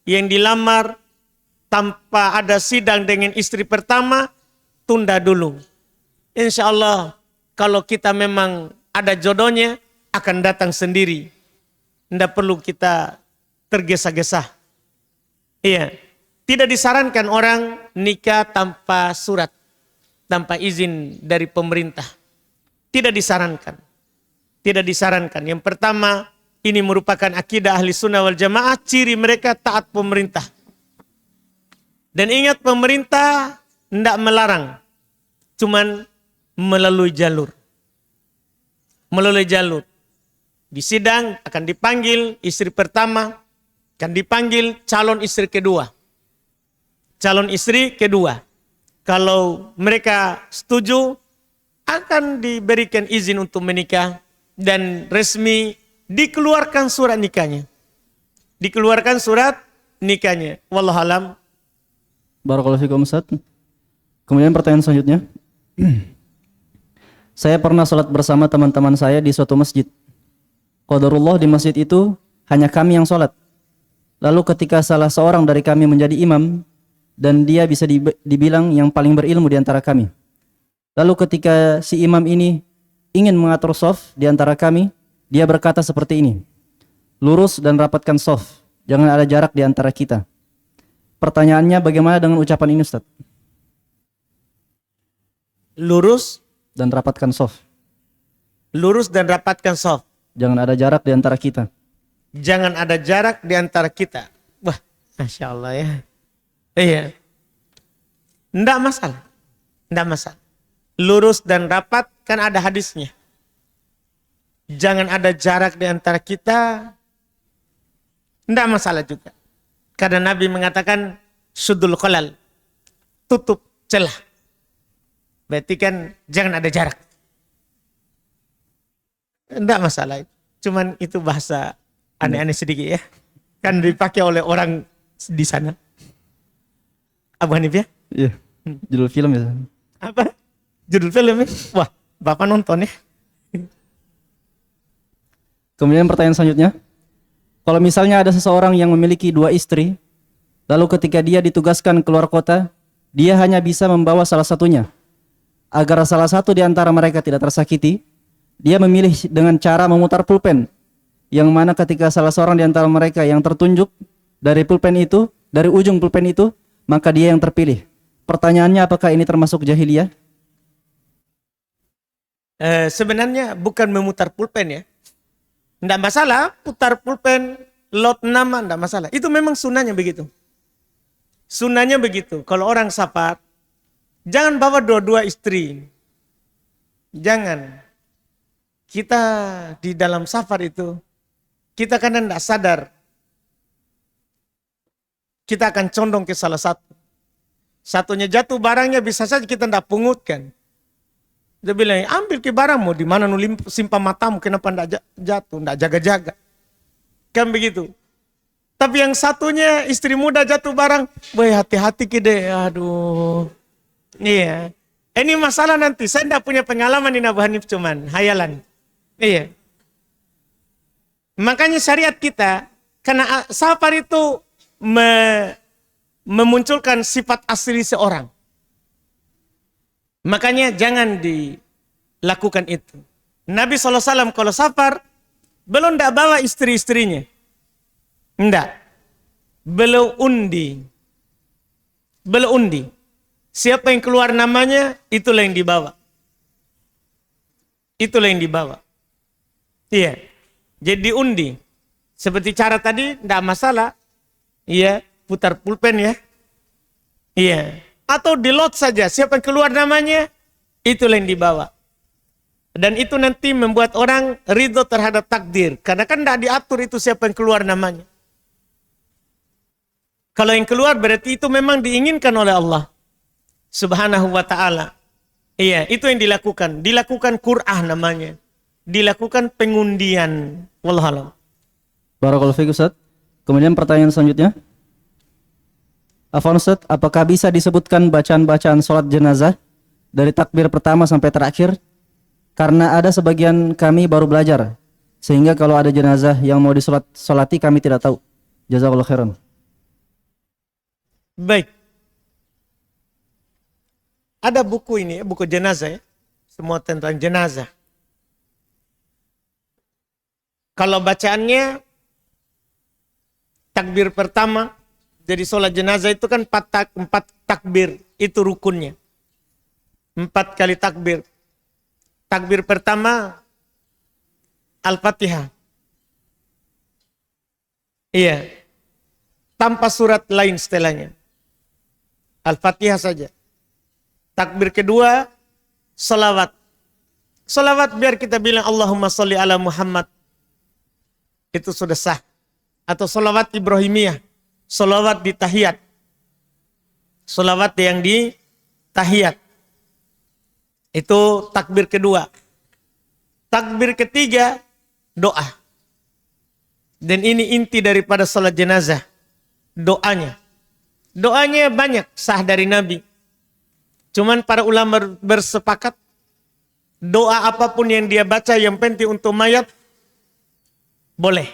Speaker 2: yang dilamar tanpa ada sidang dengan istri pertama, tunda dulu. Insya Allah kalau kita memang ada jodohnya, akan datang sendiri. Tidak perlu kita tergesa-gesa. Iya. Tidak disarankan orang nikah tanpa surat, tanpa izin dari pemerintah. Tidak disarankan. Tidak disarankan. Yang pertama, ini merupakan akidah ahli sunnah wal jamaah, ciri mereka taat pemerintah. Dan ingat, pemerintah tidak melarang, cuman melalui jalur. Melalui jalur. Di sidang akan dipanggil istri pertama, akan dipanggil calon istri kedua. Calon istri kedua. Kalau mereka setuju, akan diberikan izin untuk menikah dan resmi dikeluarkan surat nikahnya. Dikeluarkan surat nikahnya. Wallahualam.
Speaker 1: Barakallahu fikum Ustaz. Kemudian pertanyaan selanjutnya. Saya pernah sholat bersama teman-teman saya di suatu masjid. Qadarullah di masjid itu hanya kami yang sholat. Lalu ketika salah seorang dari kami menjadi imam, dan dia bisa dibilang yang paling berilmu di antara kami. Lalu ketika si imam ini ingin mengatur shaf di antara kami, dia berkata seperti ini, lurus dan rapatkan shaf, jangan ada jarak di antara kita. Pertanyaannya, bagaimana dengan ucapan ini Ustaz?
Speaker 2: Lurus
Speaker 1: dan rapatkan shaf.
Speaker 2: Lurus dan rapatkan shaf.
Speaker 1: Jangan ada jarak di antara kita.
Speaker 2: Jangan ada jarak di antara kita. Wah, Masya Allah ya. Iya. Tidak masalah. Tidak masalah. Lurus dan rapat kan ada hadisnya. Jangan ada jarak di antara kita. Tidak masalah juga. Karena Nabi mengatakan sudul khalal. Tutup celah. Berarti kan jangan ada jarak. Tidak masalah. Cuman itu bahasa aneh-aneh sedikit ya. Kan dipakai oleh orang di sana. Abu Hanif ya?
Speaker 1: Iya. Judul film ya.
Speaker 2: Apa? Judul filmnya? Wah, Bapak nonton ya?
Speaker 1: Kemudian pertanyaan selanjutnya. Kalau misalnya ada seseorang yang memiliki 2 istri, lalu ketika dia ditugaskan keluar kota, dia hanya bisa membawa salah satunya. Agar salah satu di antara mereka tidak tersakiti, dia memilih dengan cara memutar pulpen, yang mana ketika salah seorang di antara mereka yang tertunjuk dari pulpen itu, dari ujung pulpen itu, maka dia yang terpilih. Pertanyaannya, apakah ini termasuk jahiliyah?
Speaker 2: Sebenarnya bukan memutar pulpen ya. Tidak masalah, putar pulpen, lot nama, tidak masalah. Itu memang sunnahnya begitu. Sunnahnya begitu. Kalau orang safar, jangan bawa 2 istri. Jangan. Kita di dalam safar itu, kita kadang tidak sadar. Kita akan condong ke salah satu. Satunya jatuh barangnya bisa saja kita tidak pungutkan. Dia bilang, ambil ke barangmu, di mana nu simpan matamu, kenapa tidak jatuh, tidak jaga-jaga. Kan begitu. Tapi yang satunya istri muda jatuh barang, boy hati-hati kide, aduh. Iya. Ini masalah nanti, saya tidak punya pengalaman di Abu Hanif cuman, hayalan. Iya. Makanya syariat kita, karena safar itu memunculkan sifat asli seorang. Makanya jangan dilakukan itu. Nabi SAW kalau safar, belum tidak bawa istri-istrinya. Tidak. Belum undi. Belum undi. Siapa yang keluar namanya, itulah yang dibawa. Itulah yang dibawa. Iya. Jadi undi. Seperti cara tadi, tidak masalah. Iya, putar pulpen ya. Iya. Atau di lot saja, siapa yang keluar namanya, itulah yang dibawa. Dan itu nanti membuat orang ridho terhadap takdir. Karena kan tidak diatur itu siapa yang keluar namanya. Kalau yang keluar berarti itu memang diinginkan oleh Allah Subhanahu wa ta'ala. Iya, itu yang dilakukan. Dilakukan qur'ah namanya. Dilakukan pengundian. Wallahualam.
Speaker 1: Barakallahu fiik Ustaz. Kemudian pertanyaan selanjutnya. Afwan Ustaz, apakah bisa disebutkan bacaan-bacaan sholat jenazah dari takbir pertama sampai terakhir? Karena ada sebagian kami baru belajar, sehingga kalau ada jenazah yang mau disolati kami tidak tahu. Jazakallahu khairan.
Speaker 2: Baik. Ada buku ini, buku jenazah ya. Semua tentang jenazah. Kalau bacaannya takbir pertama, jadi sholat jenazah itu kan 4 takbir, itu rukunnya. 4 kali takbir. Takbir pertama, Al-Fatihah. Iya. Tanpa surat lain setelahnya. Al-Fatihah saja. Takbir kedua, salawat. Salawat biar kita bilang Allahumma sholli ala Muhammad. Itu sudah sah. Atau salawat Ibrahimiyah. Salawat di tahiyat. Salawat yang di tahiyat. Itu takbir kedua. Takbir ketiga, doa. Dan ini inti daripada salat jenazah. Doanya. Doanya banyak sah dari Nabi. Cuman para ulama bersepakat, doa apapun yang dia baca yang penting untuk mayat, boleh.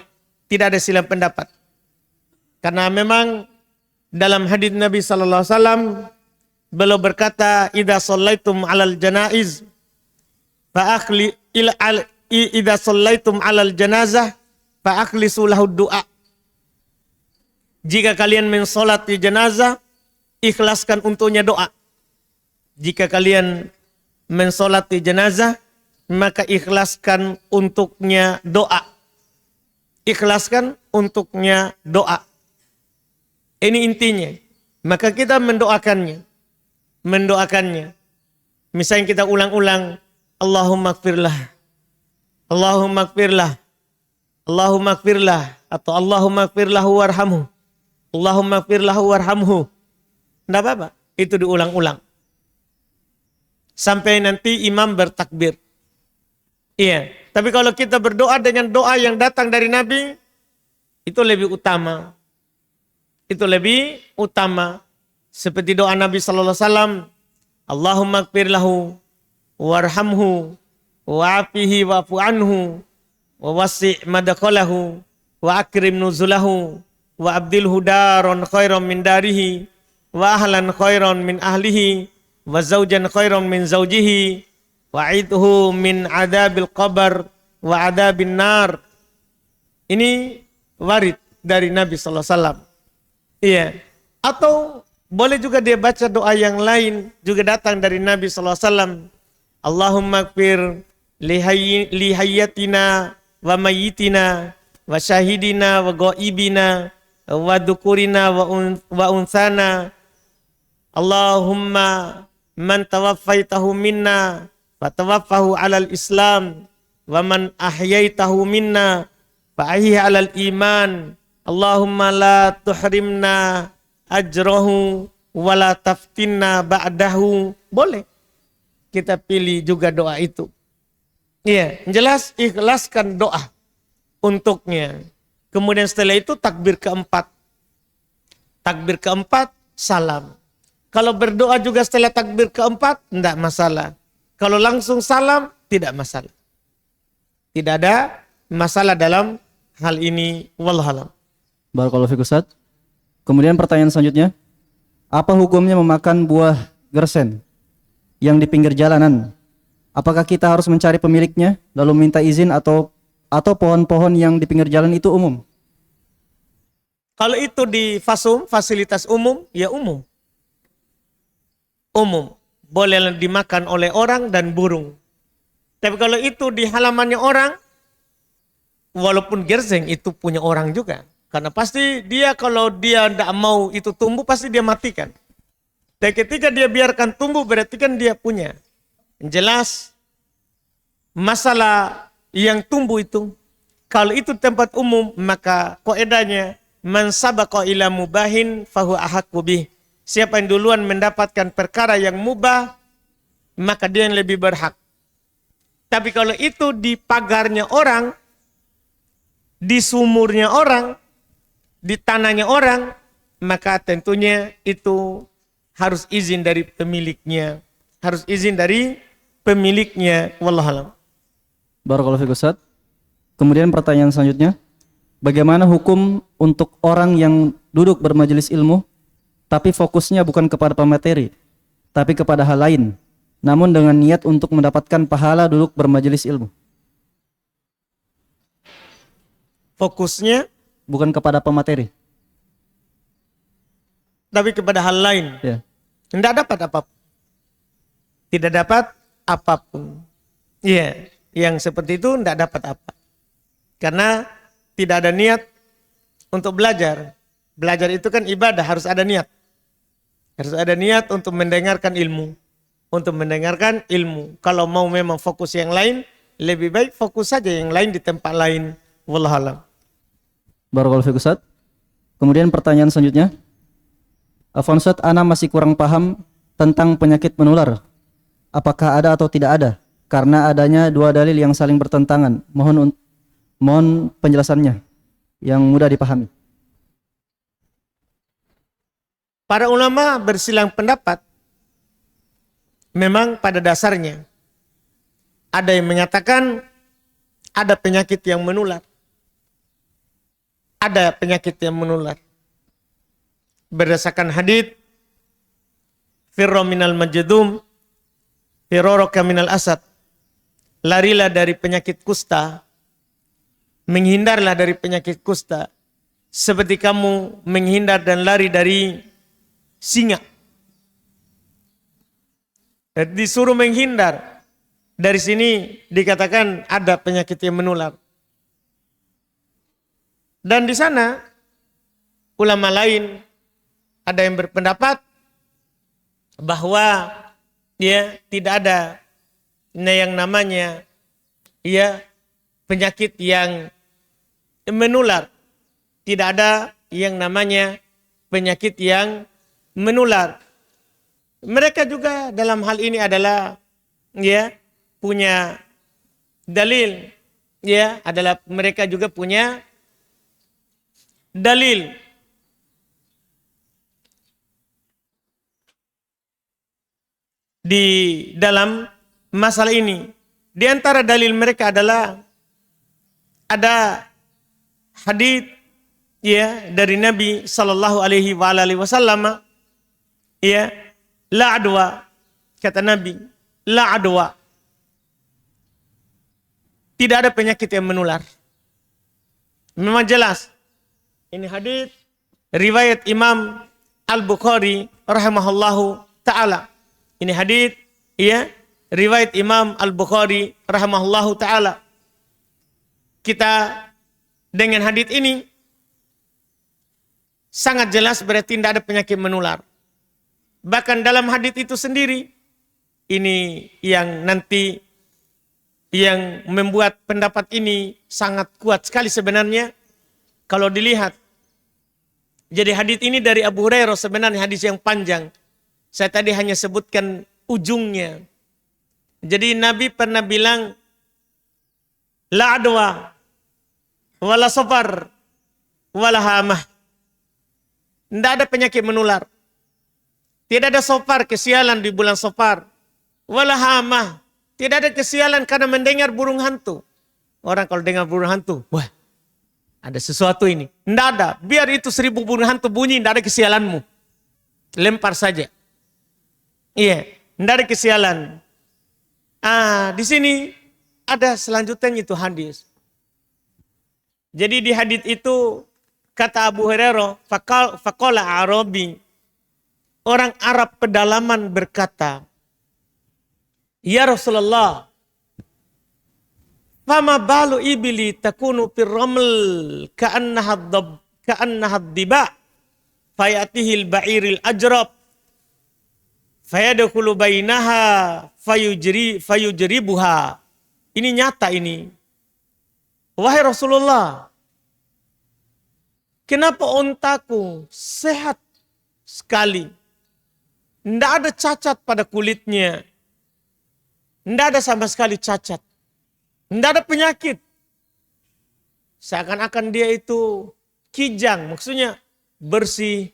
Speaker 2: Tidak ada silang pendapat. Karena memang dalam hadis Nabi sallallahu alaihi wasallam beliau berkata, "Idza shallaitum 'alal janaiz fa akhli idza shallaitum 'alal janazah fa akhlisu lahu du'a." Jika kalian mensolati jenazah, ikhlaskan untuknya doa. Jika kalian mensolati jenazah, maka ikhlaskan untuknya doa. Ikhlaskan untuknya doa. Ini intinya. Maka kita mendoakannya. Mendoakannya. Misalnya kita ulang-ulang, Allahumma gfirlah. Allahumma gfirlah. Allahumma gfirlah. Atau Allahumma gfirlahu warhamhu. Allahumma gfirlahu warhamhu. Tidak apa-apa. Itu diulang-ulang. Sampai nanti imam bertakbir. Iya. Tapi kalau kita berdoa dengan doa yang datang dari Nabi, itu lebih utama. Itu lebih utama. Seperti doa Nabi sallallahu alaihi wasallam, Allahumma ighfir lahu warhamhu wa'afihi wa'fu anhu wa wasi' madkhalahu wa akrim nuzulahu wa abdilhu daron khairan min darihi wa ahlan khairan min ahlihi wa zawjan khairan min zawjihi wa idhu min adabil qabr wa adabin nar. Ini warid dari Nabi sallallahu alaihi wasallam. Iya. Atau boleh juga dia baca doa yang lain juga datang dari Nabi sallallahu alaihi wasallam. Allahumma ighfir li hayyatina wa mayyitina wa syahidina wa ghaibina wa dhukurina wa unsana. Allahumma man tawaffaitahu minna fatawaffahu alal islam wa man ahyaitahu minna fa ahyihi alal iman. Allahumma la tuhrimna ajrahu wa la taftinna ba'dahu. Boleh kita pilih juga doa itu. Iya, jelas ikhlaskan doa untuknya. Kemudian setelah itu takbir keempat. Takbir keempat, salam. Kalau berdoa juga setelah takbir keempat, tidak masalah. Kalau langsung salam, tidak masalah. Tidak ada masalah dalam hal ini. Wallahualam.
Speaker 1: Barakallahu fiik Ustaz. Kemudian pertanyaan selanjutnya, apa hukumnya memakan buah gersen yang di pinggir jalanan? Apakah kita harus mencari pemiliknya lalu minta izin atau pohon-pohon yang di pinggir jalan itu umum?
Speaker 2: Kalau itu di fasum, fasilitas umum, ya umum. Umum. Boleh dimakan oleh orang dan burung. Tapi kalau itu di halamannya orang, walaupun gerseng itu punya orang juga. Karena pasti dia kalau dia tidak mau itu tumbuh, pasti dia matikan. Dan ketika dia biarkan tumbuh, berarti kan dia punya. Jelas, masalah yang tumbuh itu, kalau itu tempat umum, maka kaidahnya, man sabaqa ila mubahin fahu ahaqqu bih. Siapa yang duluan mendapatkan perkara yang mubah, maka dia yang lebih berhak. Tapi kalau itu di pagarnya orang, di sumurnya orang, di tanahnya orang, maka tentunya itu harus izin dari pemiliknya. Harus izin dari pemiliknya. Wallahualam.
Speaker 1: Barakallahu fiik Ustaz. Kemudian pertanyaan selanjutnya, bagaimana hukum untuk orang yang duduk bermajelis ilmu tapi fokusnya bukan kepada pemateri, tapi kepada hal lain, namun dengan niat untuk mendapatkan pahala duduk bermajelis ilmu?
Speaker 2: Fokusnya
Speaker 1: Bukan kepada pemateri,
Speaker 2: tapi kepada hal lain.
Speaker 1: ya.
Speaker 2: Tidak dapat apapun. Tidak dapat apapun. Iya, yang seperti itu tidak dapat apa. Karena tidak ada niat untuk belajar. Belajar itu kan ibadah, harus ada niat. Harus ada niat untuk mendengarkan ilmu. Untuk mendengarkan ilmu. Kalau mau memang fokus yang lain, lebih baik fokus saja yang lain di tempat lain. Wallahualam.
Speaker 1: Barakallahu fiik Ustaz. Kemudian pertanyaan selanjutnya, Afwan Ustaz, ana masih kurang paham tentang penyakit menular. Apakah ada atau tidak ada? Karena adanya dua dalil yang saling bertentangan. Mohon penjelasannya yang mudah dipahami.
Speaker 2: Para ulama bersilang pendapat. Memang pada dasarnya ada yang mengatakan ada penyakit yang menular. Ada penyakit yang menular. Berdasarkan hadits, firra minal majdum, firaraka minal asad. Larilah dari penyakit kusta, menghindarlah dari penyakit kusta, seperti kamu menghindar dan lari dari singa. Disuruh menghindar. Dari sini dikatakan ada penyakit yang menular. Dan di sana ulama lain ada yang berpendapat bahwa ya tidak ada yang namanya ya penyakit yang menular. Tidak ada yang namanya penyakit yang menular. Mereka juga dalam hal ini adalah ya punya dalil, ya adalah mereka juga punya dalil. di dalam masalah ini. Di antara dalil mereka adalah ada hadis ya dari Nabi sallallahu alaihi wasallam ya, la adwa, kata Nabi, la adwa. Tidak ada penyakit yang menular. Memang jelas. Ini hadis riwayat Imam Al-Bukhari rahimahullahu taala. Ini hadis ya riwayat Imam Al-Bukhari rahimahullahu taala. Kita dengan hadis ini sangat jelas berarti tidak ada penyakit menular. Bahkan dalam hadis itu sendiri, ini yang nanti yang membuat pendapat ini sangat kuat sekali sebenarnya kalau dilihat. Jadi hadis ini dari Abu Hurairah, sebenarnya hadis yang panjang. Saya tadi hanya sebutkan ujungnya. Jadi Nabi pernah bilang, la adwa wala safar wala hamah. Tidak ada penyakit menular. Tidak ada safar, kesialan di bulan safar. Wala hamah. Tidak ada kesialan karena mendengar burung hantu. Orang kalau dengar burung hantu, wah, ada sesuatu ini. Tidak ada. Biar itu 1000 burung hantu bunyi, tidak ada kesialanmu. Lempar saja. Iya, tidak ada kesialan. Di sini ada selanjutnya itu hadis. Jadi di hadis itu kata Abu Hurairah, faqala Arabi, orang Arab pedalaman berkata, ya Rasulullah, fama balu ibili takunu fir raml ka'annaha diba fayatihil ba'iril ajrab fayadkhulu bainaha fayujribuha. Ini nyata ini. Wahai Rasulullah, kenapa ontaku sehat sekali? Tidak ada cacat pada kulitnya. Tidak ada sama sekali cacat. Tidak ada penyakit. Seakan-akan dia itu kijang. Maksudnya bersih,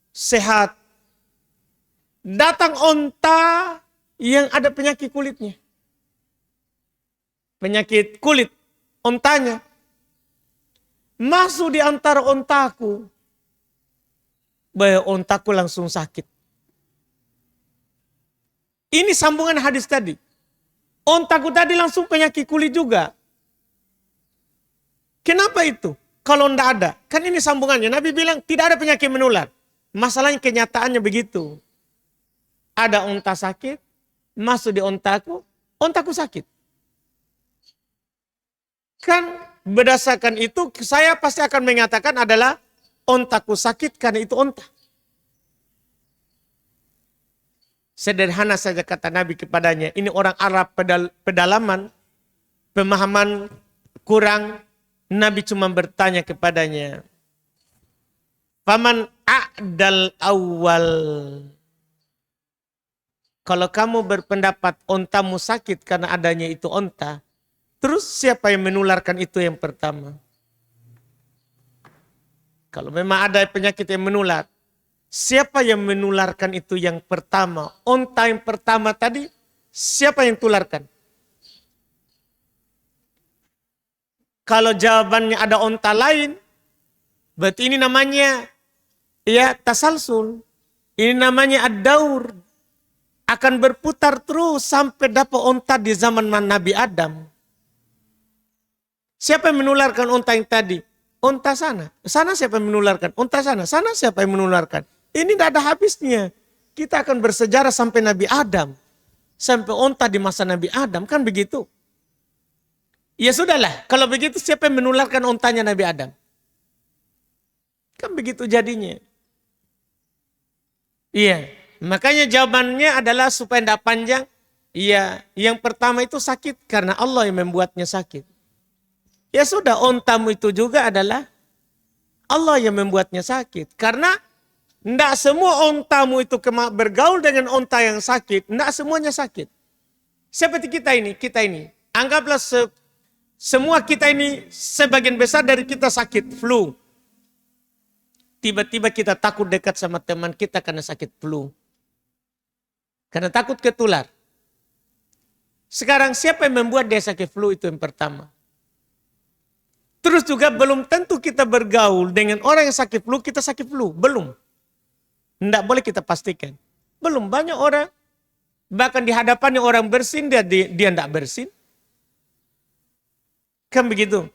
Speaker 2: sehat. Datang onta yang ada penyakit kulitnya. Penyakit kulit ontanya. Masuk di antara ontaku. Bahwa ontaku langsung sakit. Ini sambungan hadis tadi. Ontaku tadi langsung penyakit kulit juga. Kenapa itu? Kalau tidak ada. Kan ini sambungannya. Nabi bilang tidak ada penyakit menular. Masalahnya kenyataannya begitu. Ada onta sakit. Masuk di ontaku sakit. Kan berdasarkan itu saya pasti akan mengatakan adalah ontaku sakit karena itu onta. Sederhana saja kata Nabi kepadanya. Ini orang Arab pedalaman. Pemahaman kurang. Nabi cuma bertanya kepadanya. Faman a'dal awal. Kalau kamu berpendapat ontamu sakit karena adanya itu onta. Terus siapa yang menularkan itu yang pertama? Kalau memang ada penyakit yang menular. Siapa yang menularkan itu yang pertama? Onta yang pertama tadi, siapa yang tularkan? Kalau jawabannya ada onta lain, berarti ini namanya ya tasalsul. Ini namanya ad-daur. Akan berputar terus sampai dapat onta di zaman Nabi Adam. Siapa yang menularkan onta yang tadi? Onta sana. Sana siapa yang menularkan? Onta sana. Sana siapa yang menularkan? Ini tidak ada habisnya. Kita akan bersejarah sampai Nabi Adam. Sampai onta di masa Nabi Adam. Kan begitu. Ya sudahlah. Kalau begitu siapa yang menularkan ontanya Nabi Adam? Kan begitu jadinya. Iya. Makanya jawabannya adalah supaya tidak panjang. Iya. Yang pertama itu sakit karena Allah yang membuatnya sakit. Ya sudah, ontamu itu juga adalah Allah yang membuatnya sakit. Karena tidak semua ontamu itu bergaul dengan onta yang sakit. Tidak semuanya sakit. Seperti kita ini. Anggaplah semua kita ini sebagian besar dari kita sakit flu. Tiba-tiba kita takut dekat sama teman kita karena sakit flu. Karena takut ketular. Sekarang siapa yang membuat dia sakit flu itu yang pertama. Terus juga belum tentu kita bergaul dengan orang yang sakit flu, kita sakit flu. Belum. Tidak boleh kita pastikan. Belum, banyak orang. Bahkan di hadapannya orang bersin, dia tidak bersin. Kan begitu.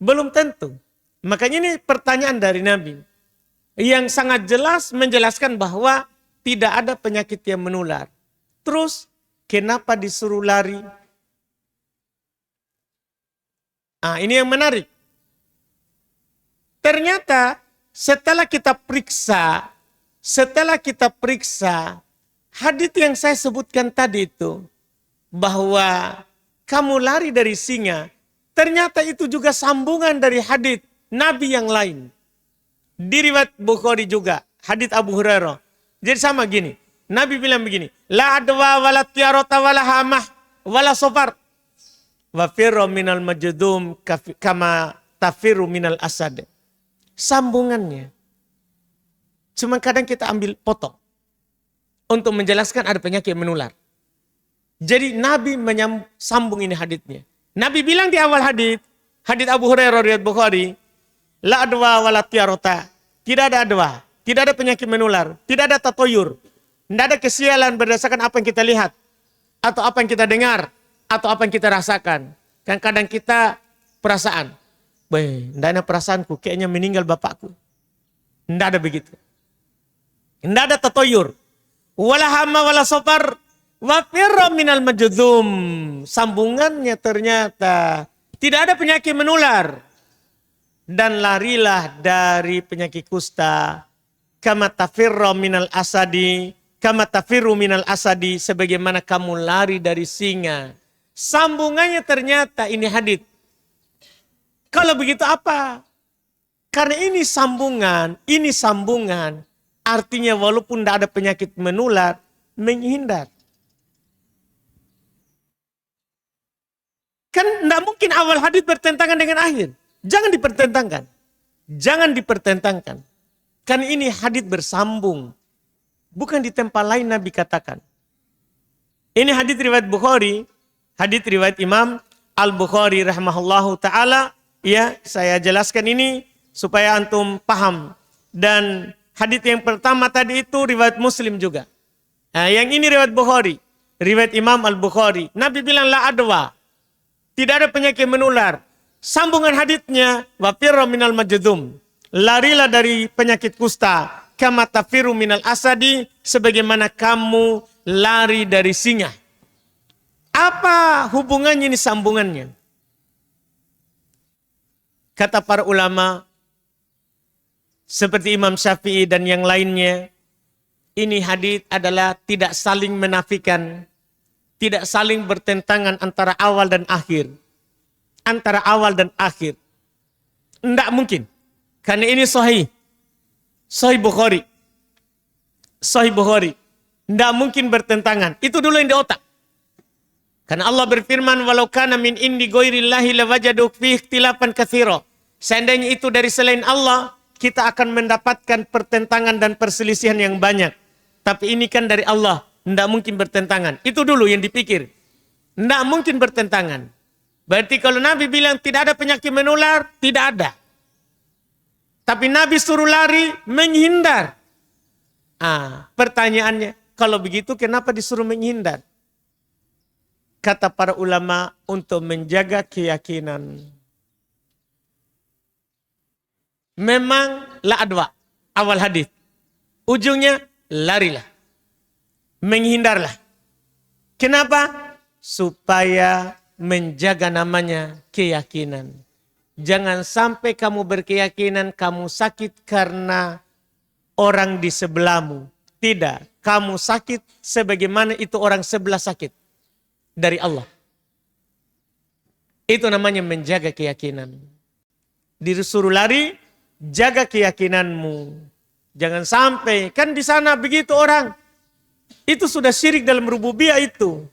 Speaker 2: Belum tentu. Makanya ini pertanyaan dari Nabi. Yang sangat jelas menjelaskan bahwa tidak ada penyakit yang menular. Terus, kenapa disuruh lari? Ini yang menarik. Ternyata setelah kita periksa hadits yang saya sebutkan tadi itu, bahwa kamu lari dari singa, ternyata itu juga sambungan dari hadits Nabi yang lain. Di riwayat Bukhari juga, hadits Abu Hurairah. Jadi sama gini, Nabi bilang begini, la adwa wala tiarota wala hamah wala sofar wa firro minal majdum kama tafiru minal asad. Sambungannya. Cuma kadang kita ambil potong untuk menjelaskan ada penyakit yang menular. Jadi Nabi sambung ini haditsnya. Nabi bilang di awal hadits Abu Hurairah riwayat Bukhari, la adwa wala tiarota. Tidak ada adwa, tidak ada penyakit menular, tidak ada tatoyur, tidak ada kesialan berdasarkan apa yang kita lihat, atau apa yang kita dengar, atau apa yang kita rasakan. Kan kadang kita perasaan, tidak ada perasaanku, kayaknya meninggal bapakku. Tidak ada begitu. Tidak ada tatoyur. Wala hama wala sofar wa firra minal majdum. Sambungannya ternyata tidak ada penyakit menular. Dan larilah dari penyakit kusta. Kama tafirru minal asadi. Kama tafiru minal asadi. Sebagaimana kamu lari dari singa. Sambungannya ternyata ini hadits. Kalau begitu apa? Karena ini sambungan. Artinya walaupun tidak ada penyakit menular, menghindar. Kan tidak mungkin awal hadits bertentangan dengan akhir. Jangan dipertentangkan. Karena ini hadits bersambung. Bukan di tempat lain Nabi katakan. Ini hadits riwayat Bukhari. Hadits riwayat Imam Al-Bukhari rahimahullahu ta'ala. Ya, saya jelaskan ini supaya antum paham. Dan hadits yang pertama tadi itu riwayat Muslim juga. Nah, yang ini riwayat Bukhari. Riwayat Imam Al-Bukhari. Nabi bilang la adwa. Tidak ada penyakit menular. Sambungan haditsnya wa firra minal majdum. Larilah dari penyakit kusta. Kama tafiru minal asadi. Sebagaimana kamu lari dari singa. Apa hubungannya ini sambungannya? Kata para ulama. Seperti Imam Syafi'i dan yang lainnya. Ini hadits adalah tidak saling menafikan. Tidak saling bertentangan antara awal dan akhir. Antara awal dan akhir. Tidak mungkin. Karena ini sahih. Sahih Bukhari. Tidak mungkin bertentangan. Itu dulu yang di otak. Karena Allah berfirman, walau kana min indi ghairillahi lawajadu fi ikhtilafan katsira. Seandainya itu dari selain Allah, kita akan mendapatkan pertentangan dan perselisihan yang banyak. Tapi ini kan dari Allah. Tidak mungkin bertentangan. Itu dulu yang dipikir. Tidak mungkin bertentangan. Berarti kalau Nabi bilang tidak ada penyakit menular, tidak ada. Tapi Nabi suruh lari, menghindar. Pertanyaannya, kalau begitu kenapa disuruh menghindar? Kata para ulama, untuk menjaga keyakinan. Memang la adwa, awal hadis. Ujungnya, larilah. Menghindarlah. Kenapa? Supaya menjaga namanya keyakinan. Jangan sampai kamu berkeyakinan kamu sakit karena orang di sebelahmu. Tidak. Kamu sakit sebagaimana itu orang sebelah sakit. Dari Allah. Itu namanya menjaga keyakinan. Disuruh lari, jaga keyakinanmu. Jangan sampai, kan di sana begitu orang. Itu sudah syirik dalam rububiyah itu.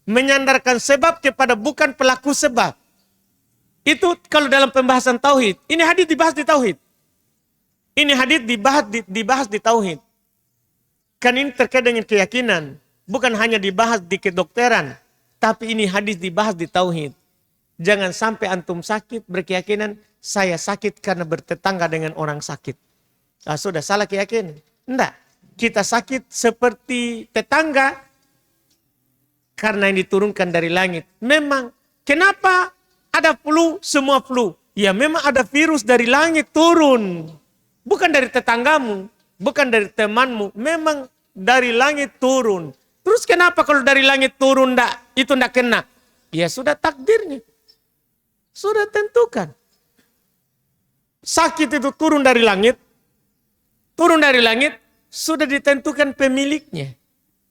Speaker 2: Menyandarkan sebab kepada bukan pelaku sebab. Itu kalau dalam pembahasan tauhid. Ini hadis dibahas di tauhid. Ini hadis dibahas di tauhid. Kan ini terkait dengan keyakinan. Bukan hanya dibahas di kedokteran, tapi ini hadis dibahas di tauhid. Jangan sampai antum sakit berkeyakinan saya sakit karena bertetangga dengan orang sakit. Sudah salah keyakinan. Enggak. Kita sakit seperti tetangga karena yang diturunkan dari langit. Memang kenapa ada flu, semua flu? Ya memang ada virus dari langit turun. Bukan dari tetanggamu, bukan dari temanmu. Memang dari langit turun. Terus kenapa kalau dari langit turun itu enggak kena? Ya sudah takdirnya. Sudah tentukan. Sakit itu turun dari langit. Turun dari langit sudah ditentukan pemiliknya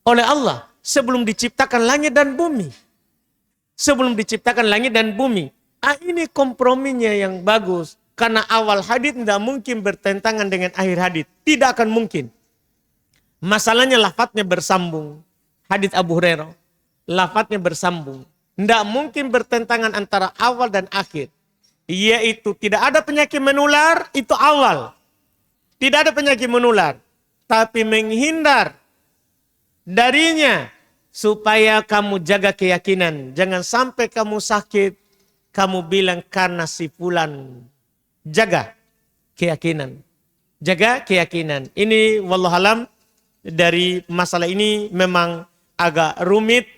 Speaker 2: oleh Allah sebelum diciptakan langit dan bumi. Sebelum diciptakan langit dan bumi. Ini komprominya yang bagus. Karena awal hadits tidak mungkin bertentangan dengan akhir hadits. Tidak akan mungkin. Masalahnya lafadznya bersambung. Hadits Abu Hurairah. Lafadznya bersambung. Tidak mungkin bertentangan antara awal dan akhir. Yaitu tidak ada penyakit menular, itu awal. Tidak ada penyakit menular. Tapi menghindar darinya. Supaya kamu jaga keyakinan. Jangan sampai kamu sakit. Kamu bilang karena si fulan. Jaga keyakinan. Jaga keyakinan. Ini wallahualam dari masalah ini memang agak rumit.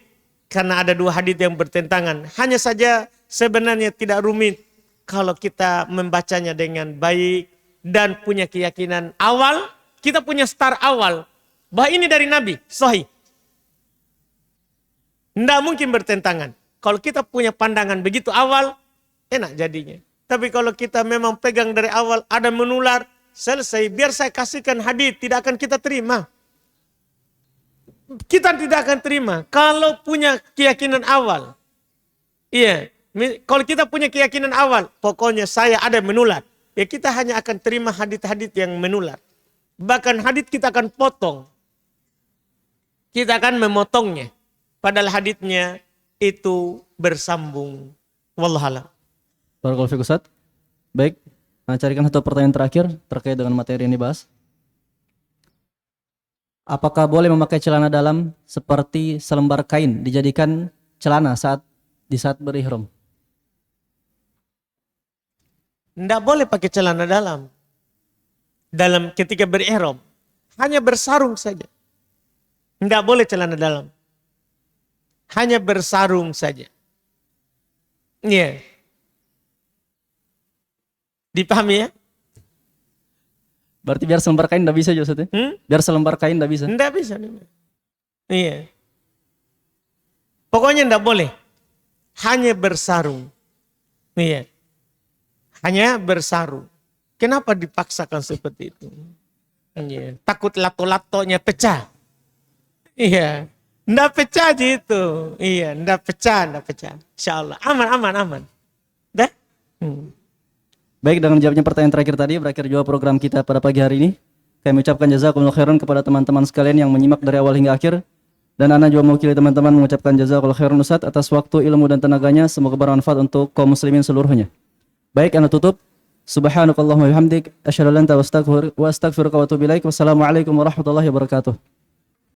Speaker 2: Karena ada dua hadits yang bertentangan. Hanya saja sebenarnya tidak rumit. Kalau kita membacanya dengan baik. Dan punya keyakinan awal. Kita punya start awal. Bahwa ini dari Nabi. Sahih. Tidak mungkin bertentangan. Kalau kita punya pandangan begitu awal. Enak jadinya. Tapi kalau kita memang pegang dari awal. Ada menular. Selesai. Biar saya kasihkan hadits. Tidak akan kita terima. Kita tidak akan terima. Kalau punya keyakinan awal. Iya. Kalau kita punya keyakinan awal. Pokoknya saya ada menular. Ya kita hanya akan terima hadits-hadits yang menular. Bahkan hadits kita akan potong. Kita akan memotongnya. Padahal haditsnya itu bersambung. Wallahualam.
Speaker 1: Barakallahu fiik Ustaz. Baik, carikan satu pertanyaan terakhir terkait dengan materi yang dibahas. Apakah boleh memakai celana dalam seperti selembar kain dijadikan celana di saat berihram?
Speaker 2: Tidak boleh pakai celana dalam. Dalam ketika berihram. Hanya bersarung saja. Tidak boleh celana dalam. Hanya bersarung saja. Iya. Dipahami ya?
Speaker 1: Berarti biar selembar kain tidak bisa Ustaz ya? Biar selembar kain tidak bisa?
Speaker 2: Tidak bisa. Iya. Pokoknya tidak boleh. Hanya bersarung. Iya. Hanya bersarung. Kenapa dipaksakan seperti itu? Iya. Takut lato-latonya pecah. Iya. Tidak pecah gitu. Iya. Tidak pecah. InsyaAllah. Aman. Dah?
Speaker 1: Baik, dengan jawabnya pertanyaan terakhir tadi, berakhir juga program kita pada pagi hari ini. Kami ucapkan jazakumullah khairan kepada teman-teman sekalian yang menyimak dari awal hingga akhir. Dan ana juga mewakili teman-teman mengucapkan jazakumullah khairan Ustaz atas waktu, ilmu dan tenaganya. Semoga bermanfaat untuk kaum muslimin seluruhnya. Baik, ana tutup. Subhanakallahumma wa bihamdik asyhadu an la ilaha illa anta astaghfiruka wa atubu ilaik. Wassalamualaikum warahmatullahi wabarakatuh.